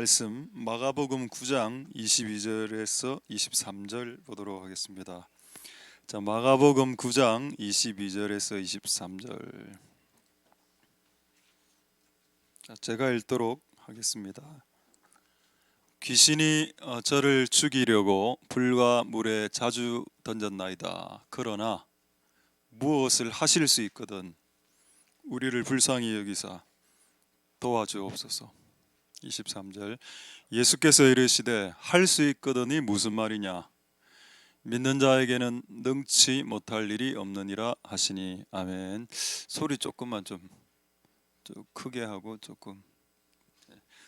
말씀 마가복음 9장 22절에서 23절 보도록 하겠습니다. 자, 마가복음 9장 22절에서 23절. 제가 읽도록 하겠습니다. 귀신이 저를 죽이려고 불과 물에 자주 던졌나이다. 그러나 무엇을 하실 수 있거든 우리를 불쌍히 여기사 도와주옵소서. 23절. 예수께서 이르시되 할 수 있거든이 무슨 말이냐? 믿는 자에게는 능치 못할 일이 없느니라 하시니. 아멘. 소리 조금만 좀 크게 하고 조금.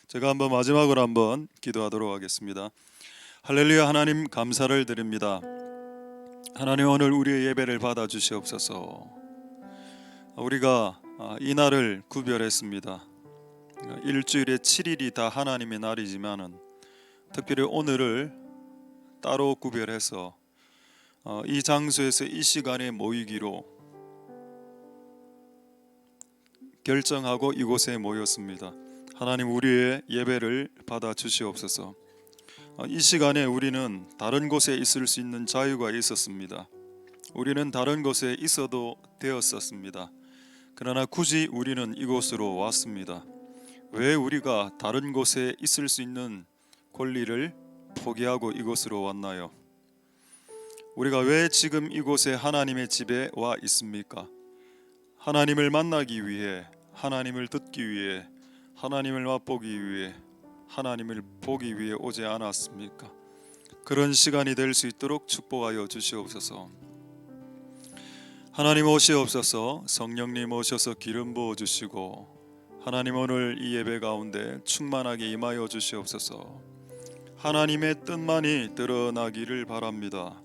제가 한번 마지막으로 한번 기도하도록 하겠습니다. 할렐루야. 하나님 감사를 드립니다. 하나님 오늘 우리의 예배를 받아 주시옵소서. 우리가 이 날을 구별했습니다. 일주일에 7일이 다 하나님의 날이지만은 특별히 오늘을 따로 구별해서 이 장소에서 이 시간에 모이기로 결정하고 이곳에 모였습니다. 하나님 우리의 예배를 받아 주시옵소서. 이 시간에 우리는 다른 곳에 있을 수 있는 자유가 있었습니다. 우리는 다른 곳에 있어도 되었었습니다. 그러나 굳이 우리는 이곳으로 왔습니다. 왜 우리가 다른 곳에 있을 수 있는 권리를 포기하고 이곳으로 왔나요? 우리가 왜 지금 이곳에 하나님의 집에 와 있습니까? 하나님을 만나기 위해, 하나님을 듣기 위해, 하나님을 맛보기 위해, 하나님을 보기 위해 오지 않았습니까? 그런 시간이 될 수 있도록 축복하여 주시옵소서. 하나님 오시옵소서. 성령님 오셔서 기름 부어 주시고 하나님 오늘 이 예배 가운데 충만하게 임하여 주시옵소서. 하나님의 뜻만이 드러나기를 바랍니다.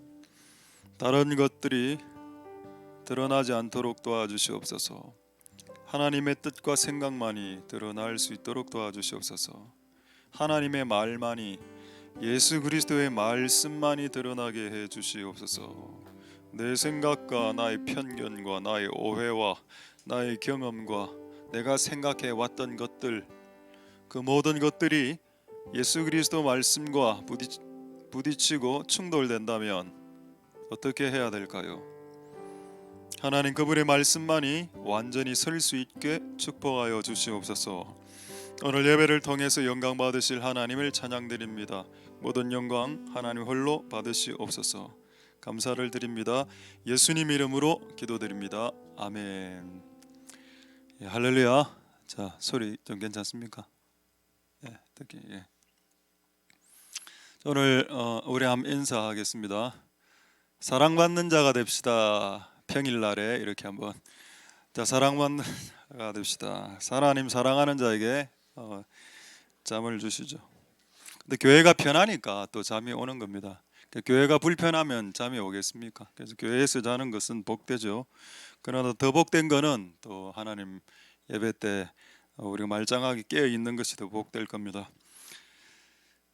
다른 것들이 드러나지 않도록 도와주시옵소서. 하나님의 뜻과 생각만이 드러날 수 있도록 도와주시옵소서. 하나님의 말만이, 예수 그리스도의 말씀만이 드러나게 해 주시옵소서. 내 생각과 나의 편견과 나의 오해와 나의 경험과 내가 생각해 왔던 것들, 그 모든 것들이 예수 그리스도 말씀과 부딪히고 충돌된다면 어떻게 해야 될까요? 하나님 그분의 말씀만이 완전히 설 수 있게 축복하여 주시옵소서. 오늘 예배를 통해서 영광 받으실 하나님을 찬양드립니다. 모든 영광 하나님 홀로 받으시옵소서. 감사를 드립니다. 예수님 이름으로 기도드립니다. 아멘. 예, 할렐루야. 자, 소리 좀 괜찮습니까? 예, 듣기. 예. 오늘 우리 한번 인사하겠습니다. 사랑받는 자가 됩시다. 평일날에 이렇게 한번. 자, 사랑받는 자가 됩시다. 하나님 사랑하는 자에게 잠을 주시죠. 근데 교회가 편하니까 또 잠이 오는 겁니다. 교회가 불편하면 잠이 오겠습니까? 그래서 교회에서 자는 것은 복되죠. 그러나 더 복된 거는 또 하나님 예배 때 우리가 말짱하게 깨어 있는 것이 더 복될 겁니다.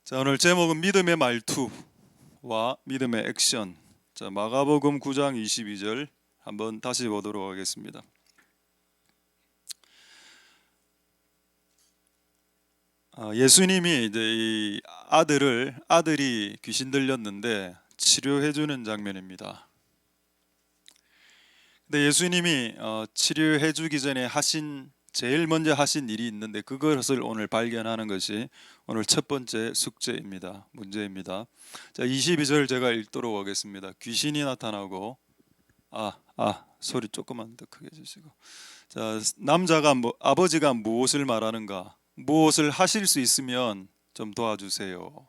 자, 오늘 제목은 믿음의 말투와 믿음의 액션. 자, 마가복음 9장 22절 한번 다시 보도록 하겠습니다. 예수님이 이제 이 아들이 귀신 들렸는데 치료해 주는 장면입니다. 근데 예수님이 치료해 주기 전에 제일 먼저 하신 일이 있는데 그것을 오늘 발견하는 것이 오늘 첫 번째 숙제입니다. 문제입니다. 자, 22절 제가 읽도록 하겠습니다. 귀신이 나타나고 소리 조금만 더 크게 해주시고. 자, 아버지가 무엇을 말하는가? 무엇을 하실 수 있으면 좀 도와주세요.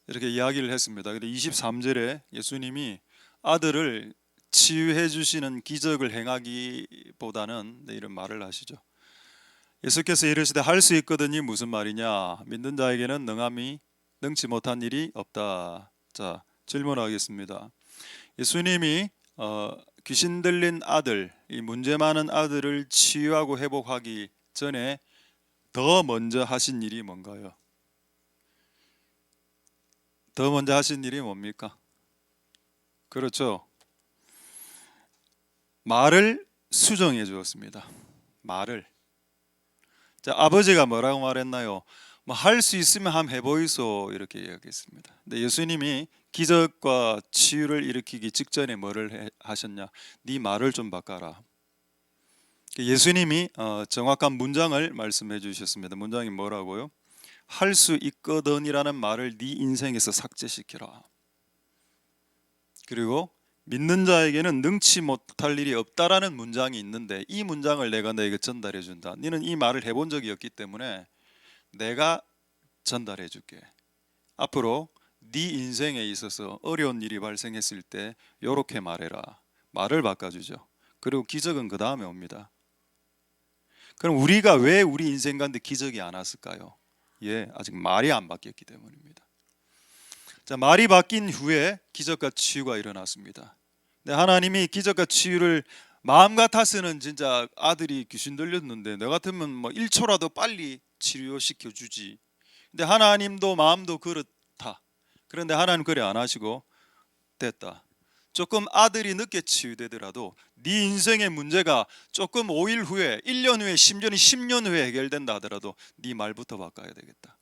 이렇게 이야기를 했습니다. 근데 23절에 예수님이 아들을 치유해 주시는 기적을 행하기보다는 이런 말을 하시죠. 예수께서 이르시되 할 수 있거든이 무슨 말이냐? 믿는 자에게는 능치 못한 일이 없다. 자, 질문하겠습니다. 예수님이 귀신 들린 아들, 이 문제 많은 아들을 치유하고 회복하기 전에 더 먼저 하신 일이 뭔가요? 더 먼저 하신 일이 뭡니까? 그렇죠. 말을 수정해 주었습니다. 말을. 자, 아버지가 뭐라고 말했나요? 뭐 할 수 있으면 함 해보이소 이렇게 이야기했습니다. 근데 예수님이 기적과 치유를 일으키기 직전에 뭐를 하셨냐? 네 말을 좀 바꿔라. 예수님이 정확한 문장을 말씀해 주셨습니다. 문장이 뭐라고요? 할 수 있거든이라는 말을 네 인생에서 삭제시켜라. 그리고 믿는 자에게는 능치 못할 일이 없다라는 문장이 있는데 이 문장을 내가 너에게 전달해 준다. 너는 이 말을 해본 적이 없기 때문에 내가 전달해 줄게. 앞으로 네 인생에 있어서 어려운 일이 발생했을 때 이렇게 말해라. 말을 바꿔주죠. 그리고 기적은 그 다음에 옵니다. 그럼 우리가 왜 우리 인생 가운데 기적이 안 왔을까요? 예, 아직 말이 안 바뀌었기 때문입니다. 자, 말이 바뀐 후에 기적과 치유가 일어났습니다. 근데 하나님이 기적과 치유를 마음 같아서는 진짜 아들이 귀신 들렸는데 너 같으면 뭐 1초라도 빨리 치료시켜 주지. 근데 하나님도 마음도 그렇다. 그런데 하나님 그래 안 하시고 됐다. 조금 아들이 늦게 치유되더라도 네 인생의 문제가 조금 5일 후에 1년 후에 심지어는 10년 후에 해결된다 하더라도 네 말부터 바꿔야 되겠다.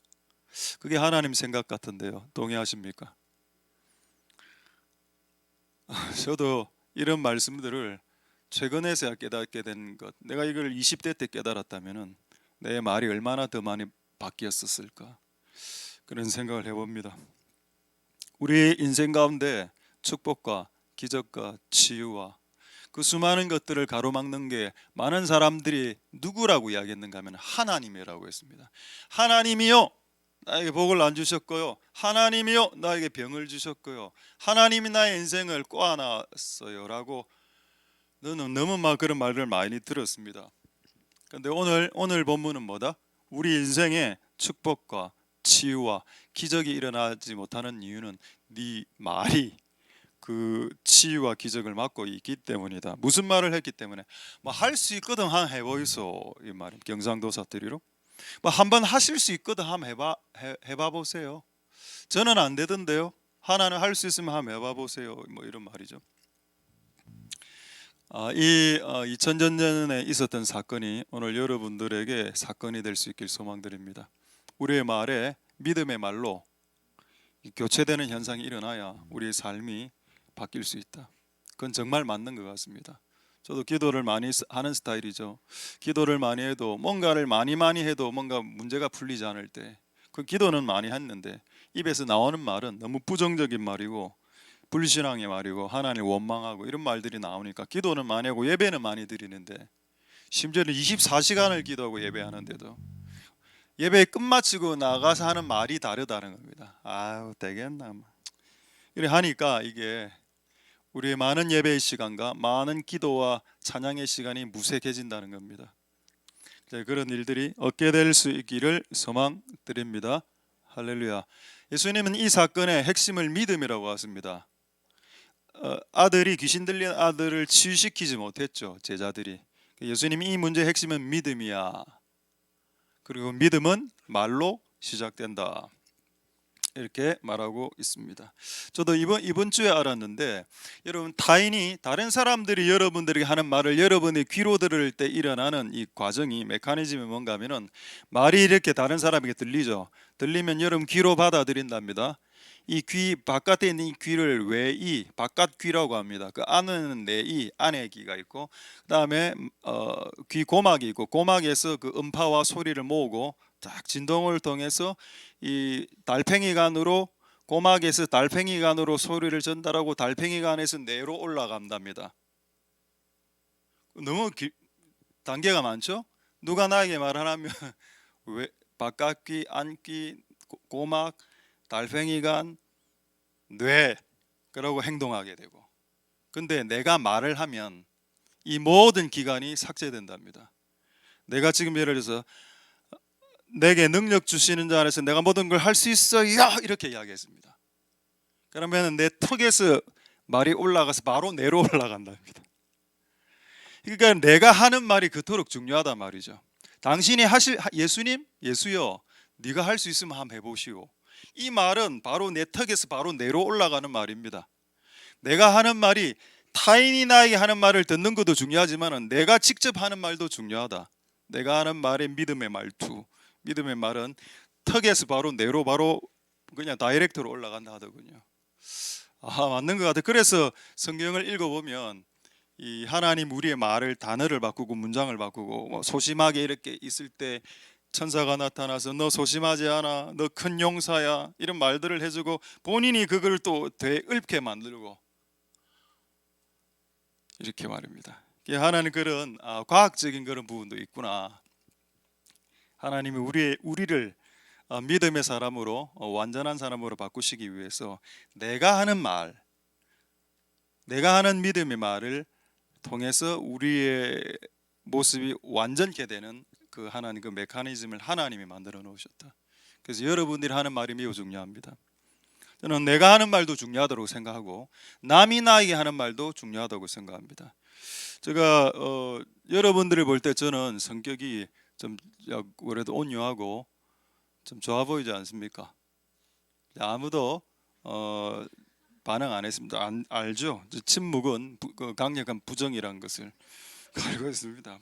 그게 하나님 생각 같은데요. 동의하십니까? 저도 이런 말씀들을 최근에서야 깨닫게 된 것. 내가 이걸 20대 때 깨달았다면은 내 말이 얼마나 더 많이 바뀌었을까? 그런 생각을 해봅니다. 우리 인생 가운데 축복과 기적과 치유와 그 수많은 것들을 가로막는 게 많은 사람들이 누구라고 이야기했는가 하면 하나님이라고 했습니다. 하나님이요 나에게 복을 안 주셨고요, 하나님이요 나에게 병을 주셨고요, 하나님이 나의 인생을 꼬아놨어요 라고 너무 막 그런 말을 많이 들었습니다. 그런데 오늘 본문은 뭐다? 우리 인생에 축복과 치유와 기적이 일어나지 못하는 이유는 네 말이 그 치유와 기적을 막고 있기 때문이다. 무슨 말을 했기 때문에 뭐 할 수 있거든 한 해보이소 이 말이 경상도 사투리로 뭐 한번 하실 수 있거든 한번 해봐 보세요. 저는 안 되던데요. 하나는 할 수 있으면 한번 해봐 보세요. 뭐 이런 말이죠. 이 2000년 전에 있었던 사건이 오늘 여러분들에게 사건이 될 수 있길 소망드립니다. 우리의 말에 믿음의 말로 교체되는 현상이 일어나야 우리의 삶이 바뀔 수 있다. 그건 정말 맞는 것 같습니다. 저도 기도를 많이 하는 스타일이죠. 기도를 많이 해도 뭔가를 많이 해도 뭔가 문제가 풀리지 않을 때 그 기도는 많이 했는데 입에서 나오는 말은 너무 부정적인 말이고 불신앙의 말이고 하나님을 원망하고 이런 말들이 나오니까 기도는 많이 하고 예배는 많이 드리는데 심지어는 24시간을 기도하고 예배하는데도 예배 끝마치고 나가서 하는 말이 다르다는 겁니다. 아유 되겠나 이래 하니까 이게 우리의 많은 예배의 시간과 많은 기도와 찬양의 시간이 무색해진다는 겁니다. 그런 일들이 없게 될 수 있기를 소망드립니다. 할렐루야. 예수님은 이 사건의 핵심을 믿음이라고 하십니다. 아들이 귀신 들린 아들을 치유시키지 못했죠. 제자들이. 예수님이 이 문제의 핵심은 믿음이야. 그리고 믿음은 말로 시작된다. 이렇게 말하고 있습니다. 저도 이번 주에 알았는데 여러분 타인이 다른 사람들이 여러분들에게 하는 말을 여러분의 귀로 들을 때 일어나는 이 과정이 메커니즘이 뭔가 하면은 말이 이렇게 다른 사람에게 들리죠. 들리면 여러분 귀로 받아들인답니다. 이 귀 바깥에 있는 이 귀를 외이 바깥 귀라고 합니다. 그 안에는 내이 안에 귀가 있고 그다음에 귀 고막이 있고 고막에서 그 음파와 소리를 모으고 딱 진동을 통해서 이 달팽이관으로 고막에서 달팽이관으로 소리를 전달하고 달팽이관에서 뇌로 올라간답니다. 너무 단계가 많죠? 누가 나에게 말하면 왜 바깥귀, 안귀, 고막, 달팽이관, 뇌 그러고 행동하게 되고 근데 내가 말을 하면 이 모든 기관이 삭제된답니다. 내가 지금 예를 들어서 내게 능력 주시는 자 안에서 내가 모든 걸 할 수 있어요 이렇게 이야기했습니다. 그러면 내 턱에서 말이 올라가서 바로 뇌로 올라간답니다. 그러니까 내가 하는 말이 그토록 중요하단 말이죠. 당신이 하실 예수님 예수여 네가 할 수 있으면 한번 해보시오. 이 말은 바로 내 턱에서 바로 뇌로 올라가는 말입니다. 내가 하는 말이 타인이 나에게 하는 말을 듣는 것도 중요하지만 내가 직접 하는 말도 중요하다. 내가 하는 말의 믿음의 말투, 믿음의 말은 턱에서 바로 뇌로 바로 그냥 다이렉트로 올라간다 하더군요. 아, 맞는 것 같아요. 그래서 성경을 읽어보면 이 하나님 우리의 말을 단어를 바꾸고 문장을 바꾸고 뭐 소심하게 이렇게 있을 때 천사가 나타나서 너 소심하지 않아, 너 큰 용사야, 이런 말들을 해주고 본인이 그걸 또 되읊게 만들고 이렇게 말입니다. 하나님 그런 과학적인 그런 부분도 있구나. 하나님이 우리를 믿음의 사람으로 완전한 사람으로 바꾸시기 위해서 내가 하는 말, 내가 하는 믿음의 말을 통해서 우리의 모습이 완전케 되는 그 하나님 그 메커니즘을 하나님이 만들어 놓으셨다. 그래서 여러분들이 하는 말이 매우 중요합니다. 저는 내가 하는 말도 중요하다고 생각하고 남이 나에게 하는 말도 중요하다고 생각합니다. 제가 여러분들을 볼 때 저는 성격이 좀 그래도 온유하고 좀 좋아 보이지 않습니까? 아무도 반응 안 했습니다. 알죠? 침묵은 강력한 부정이라는 것을 알고 있습니다.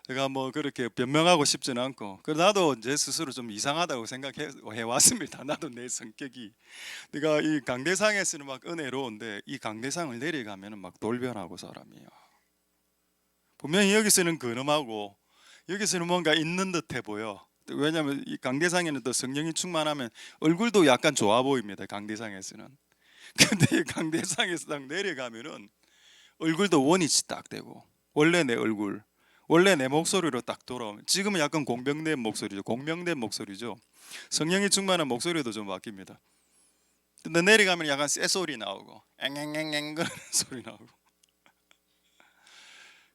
제가 그렇게 변명하고 싶지는 않고, 그래도 나도 제 스스로 좀 이상하다고 생각해 왔습니다. 나도 내 성격이, 내가 이 강대상에서는 막 은혜로운데 이 강대상을 내려가면은 막 돌변하고 사람이에요. 분명히 여기서는 근엄하고 여기서는 뭔가 있는 듯해 보여. 왜냐하면 이 강대상에는 또 성령이 충만하면 얼굴도 약간 좋아 보입니다. 강대상에서는. 근데 강대상에서 딱 내려가면은 얼굴도 원위치 딱 되고 원래 내 얼굴, 원래 내 목소리로 딱 돌아오면, 지금은 약간 공병된 목소리죠. 공명된 목소리죠. 성령이 충만한 목소리도 좀 바뀝니다. 근데 내려가면 약간 쇠소리 나오고 앵앵앵앵 그런 소리 나오고.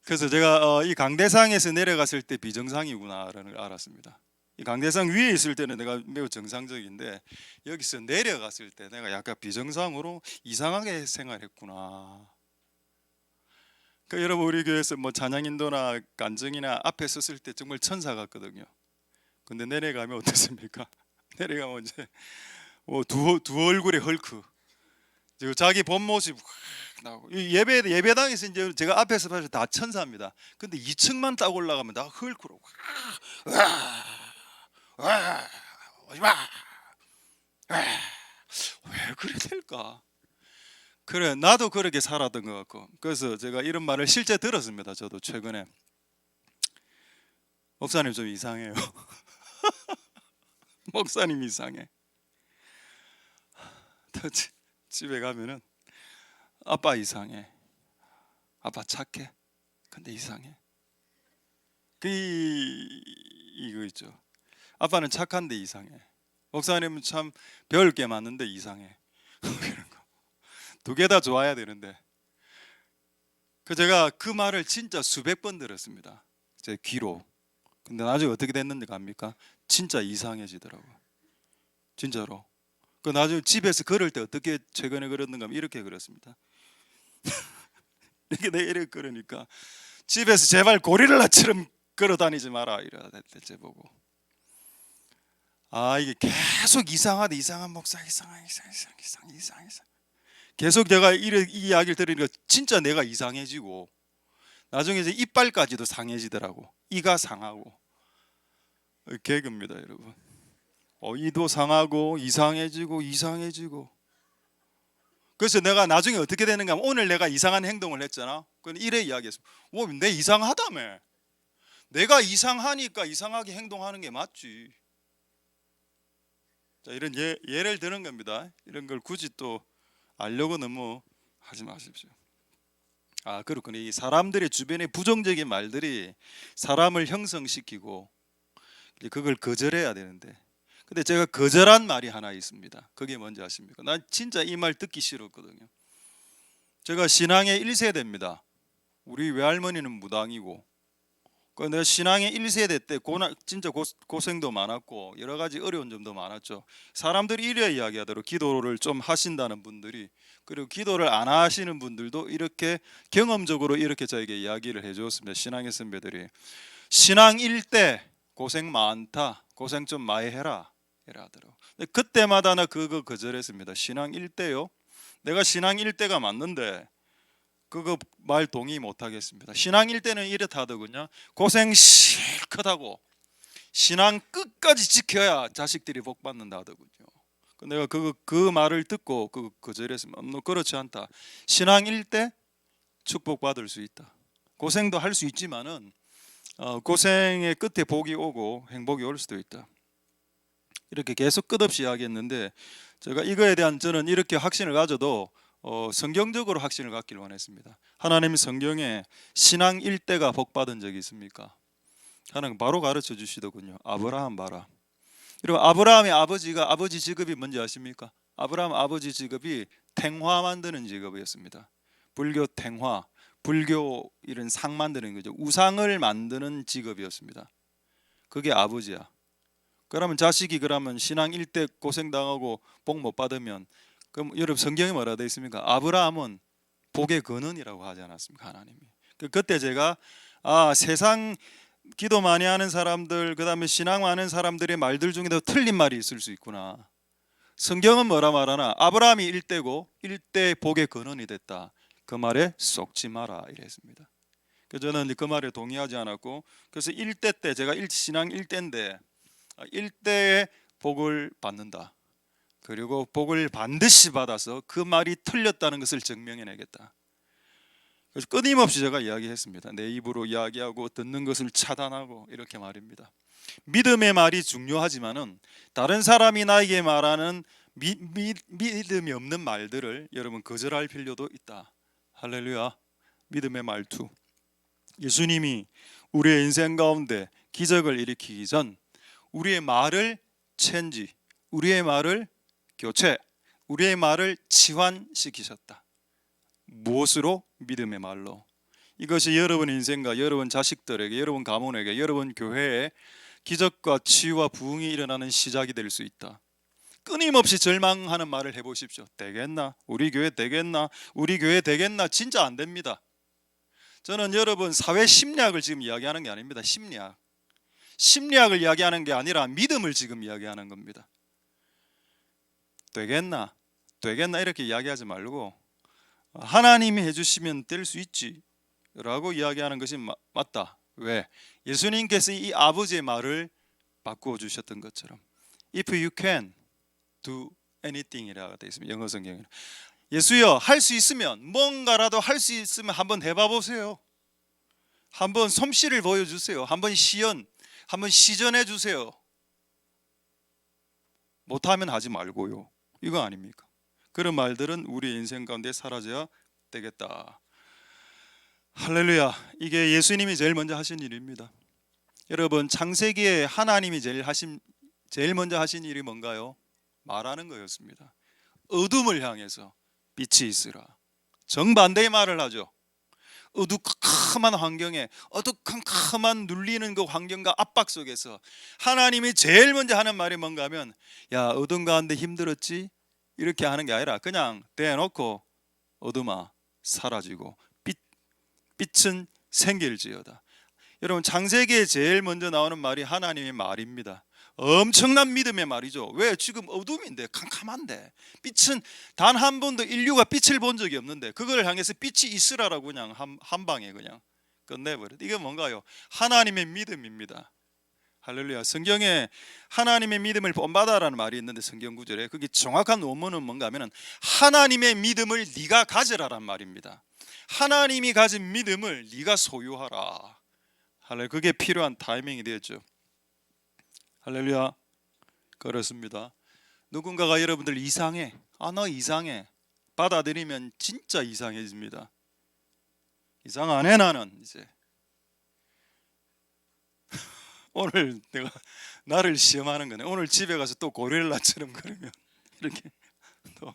그래서 제가 이 강대상에서 내려갔을 때 비정상이구나라는 걸 알았습니다. 이 강대상 위에 있을 때는 내가 매우 정상적인데 여기서 내려갔을 때 내가 약간 비정상으로 이상하게 생활했구나. 그러니까 여러분, 우리 교회에서 찬양인도나 간증이나 앞에 섰을 때 정말 천사 같거든요. 근데 내려가면 어떻습니까? 내려가면 이제 두 얼굴의 헐크, 자기 본 모습 나오고, 예배당에서 이제 제가 앞에서 봐서 다 천사입니다. 근데 2층만 딱 올라가면 다 헐크로 오지마, 왜 그래 될까? 그래, 나도 그렇게 살았던 것 같고. 그래서 제가 이런 말을 실제 들었습니다. 저도 최근에. 목사님 좀 이상해요. 목사님 이상해. 집에 가면은 아빠 이상해, 아빠 착해, 근데 이상해. 이거 있죠. 아빠는 착한데 이상해, 목사님은 참 배울 게 많은데 이상해. 이런 거. 두 개 다 좋아야 되는데. 제가 그 말을 진짜 수백 번 들었습니다, 제 귀로. 근데 나중에 어떻게 됐는지 압니까? 진짜 이상해지더라고요. 진짜로. 나중에 집에서 걸을 때 어떻게 최근에 걸었는가 하면 이렇게 걸었습니다. 이렇게 내 이렇게 걸으니까 집에서 제발 고릴라처럼 걸어다니지 마라 이러다 대체 보고, 이게 계속 이상하다, 이상한 목사, 이상. 계속 제가 이 이야기를 들으니까 진짜 내가 이상해지고, 나중에 이제 이빨까지도 상해지더라고. 이가 상하고. 개그입니다, 여러분. 이도 상하고 이상해지고. 그래서 내가 나중에 어떻게 되는가 하면, 오늘 내가 이상한 행동을 했잖아. 그건 이래 이야기했습니다. 내 이상하다며. 내가 이상하니까 이상하게 행동하는 게 맞지. 자, 이런 예를 드는 겁니다. 이런 걸 굳이 또 알려고 너무 하지 마십시오. 그렇군요. 이 사람들의 주변의 부정적인 말들이 사람을 형성시키고 그걸 거절해야 되는데, 근데 제가 거절한 말이 하나 있습니다. 그게 뭔지 아십니까? 난 진짜 이 말 듣기 싫었거든요. 제가 신앙의 1세대입니다. 우리 외할머니는 무당이고, 내가 신앙의 1세대 때 진짜 고생도 많았고 여러 가지 어려운 점도 많았죠. 사람들이 이래 이야기하더라고요. 기도를 좀 하신다는 분들이, 그리고 기도를 안 하시는 분들도 이렇게 경험적으로 이렇게 저에게 이야기를 해주었습니다. 신앙의 선배들이 신앙 1대 고생 많다, 고생 좀 많이 해라 이래 하더라고요. 그때마다 나 그거 거절했습니다. 신앙 1대요? 내가 신앙 1대가 맞는데 그거 말 동의 못 하겠습니다. 신앙 1대는 이렇다 하더군요. 고생 실컷 하고 신앙 끝까지 지켜야 자식들이 복 받는다 하더군요. 내가 그 말을 듣고 거절했으면 그렇지 않다. 신앙일 때 축복 받을 수 있다. 고생도 할 수 있지만은 고생의 끝에 복이 오고 행복이 올 수도 있다. 이렇게 계속 끝없이 이야기했는데 제가 이거에 대한 저는 이렇게 확신을 가져도 성경적으로 확신을 갖기를 원했습니다. 하나님 성경에 신앙 일대가 복 받은 적이 있습니까? 하나님 바로 가르쳐 주시더군요. 아브라함 봐라. 그리고 아브라함의 아버지가 아버지 직업이 뭔지 아십니까? 아브라함 아버지 직업이 탱화 만드는 직업이었습니다. 불교 탱화, 불교 이런 상 만드는 거죠. 우상을 만드는 직업이었습니다. 그게 아버지야. 그러면 자식이 그러면 신앙 일대 고생 당하고 복 못 받으면 그럼 여러분 성경에 뭐라 되어 있습니까? 아브라함은 복의 근원이라고 하지 않았습니까? 하나님이. 그때 제가 세상 기도 많이 하는 사람들 그다음에 신앙 많은 사람들의 말들 중에도 틀린 말이 있을 수 있구나. 성경은 뭐라 말하나? 아브라함이 일대고 일대 복의 근원이 됐다. 그 말에 속지 마라 이랬습니다. 그래서 저는 그 말에 동의하지 않았고 그래서 일대 때 제가 신앙 일대인데 일대의 복을 받는다. 그리고 복을 반드시 받아서 그 말이 틀렸다는 것을 증명해내겠다. 그래서 끊임없이 제가 이야기했습니다. 내 입으로 이야기하고 듣는 것을 차단하고 이렇게 말입니다. 믿음의 말이 중요하지만은 다른 사람이 나에게 말하는 믿음이 없는 말들을 여러분 거절할 필요도 있다. 할렐루야. 믿음의 말투. 예수님이 우리의 인생 가운데 기적을 일으키기 전 우리의 말을 체인지, 우리의 말을 교체, 우리의 말을 치환시키셨다. 무엇으로? 믿음의 말로. 이것이 여러분 인생과 여러분 자식들에게, 여러분 가문에게, 여러분 교회에 기적과 치유와 부흥이 일어나는 시작이 될 수 있다. 끊임없이 절망하는 말을 해보십시오. 되겠나? 우리 교회 되겠나? 우리 교회 되겠나? 진짜 안 됩니다. 저는 여러분 사회 심리학을 지금 이야기하는 게 아닙니다. 심리학을 이야기하는 게 아니라 믿음을 지금 이야기하는 겁니다. 되겠나? 되겠나? 이렇게 이야기하지 말고 하나님이 해주시면 될 수 있지 라고 이야기하는 것이 맞다. 왜? 예수님께서 이 아버지의 말을 바꾸어 주셨던 것처럼 If you can do anything 이라고 되어 있습니다. 영어 성경에는 예수여 할 수 있으면 뭔가라도 할 수 있으면 한번 해봐 보세요. 한번 솜씨를 보여주세요. 한번 시전해 주세요. 못하면 하지 말고요. 이거 아닙니까? 그런 말들은 우리 인생 가운데 사라져야 되겠다. 할렐루야. 이게 예수님이 제일 먼저 하신 일입니다. 여러분 창세기에 하나님이 제일 먼저 하신 일이 뭔가요? 말하는 거였습니다. 어둠을 향해서 빛이 있으라. 정반대의 말을 하죠. 어두컴컴한 환경에 어두컴컴한 눌리는 그 환경과 압박 속에서 하나님이 제일 먼저 하는 말이 뭔가 하면 야 어둠 가운데 힘들었지? 이렇게 하는 게 아니라 그냥 대놓고 어둠아 사라지고 빛은 생길지어다. 여러분 창세기에 제일 먼저 나오는 말이 하나님의 말입니다. 엄청난 믿음의 말이죠. 왜? 지금 어둠인데 캄캄한데 빛은 단 한 번도 인류가 빛을 본 적이 없는데 그걸 향해서 빛이 있으라라고 그냥 한 방에 그냥 끝내버려. 이게 뭔가요? 하나님의 믿음입니다. 할렐루야. 성경에 하나님의 믿음을 본받아라는 말이 있는데 성경 구절에 그게 정확한 원문은 뭔가 하면은 하나님의 믿음을 네가 가져라란 말입니다. 하나님이 가진 믿음을 네가 소유하라. 할렐루야. 그게 필요한 타이밍이 되었죠. 할렐루야. 그렇습니다. 누군가가 여러분들 이상해. 너 이상해. 받아들이면 진짜 이상해집니다. 이상 안 해 나는 이제. 오늘 내가 나를 시험하는 거네. 오늘 집에 가서 또 고릴라처럼 그러면 이렇게 또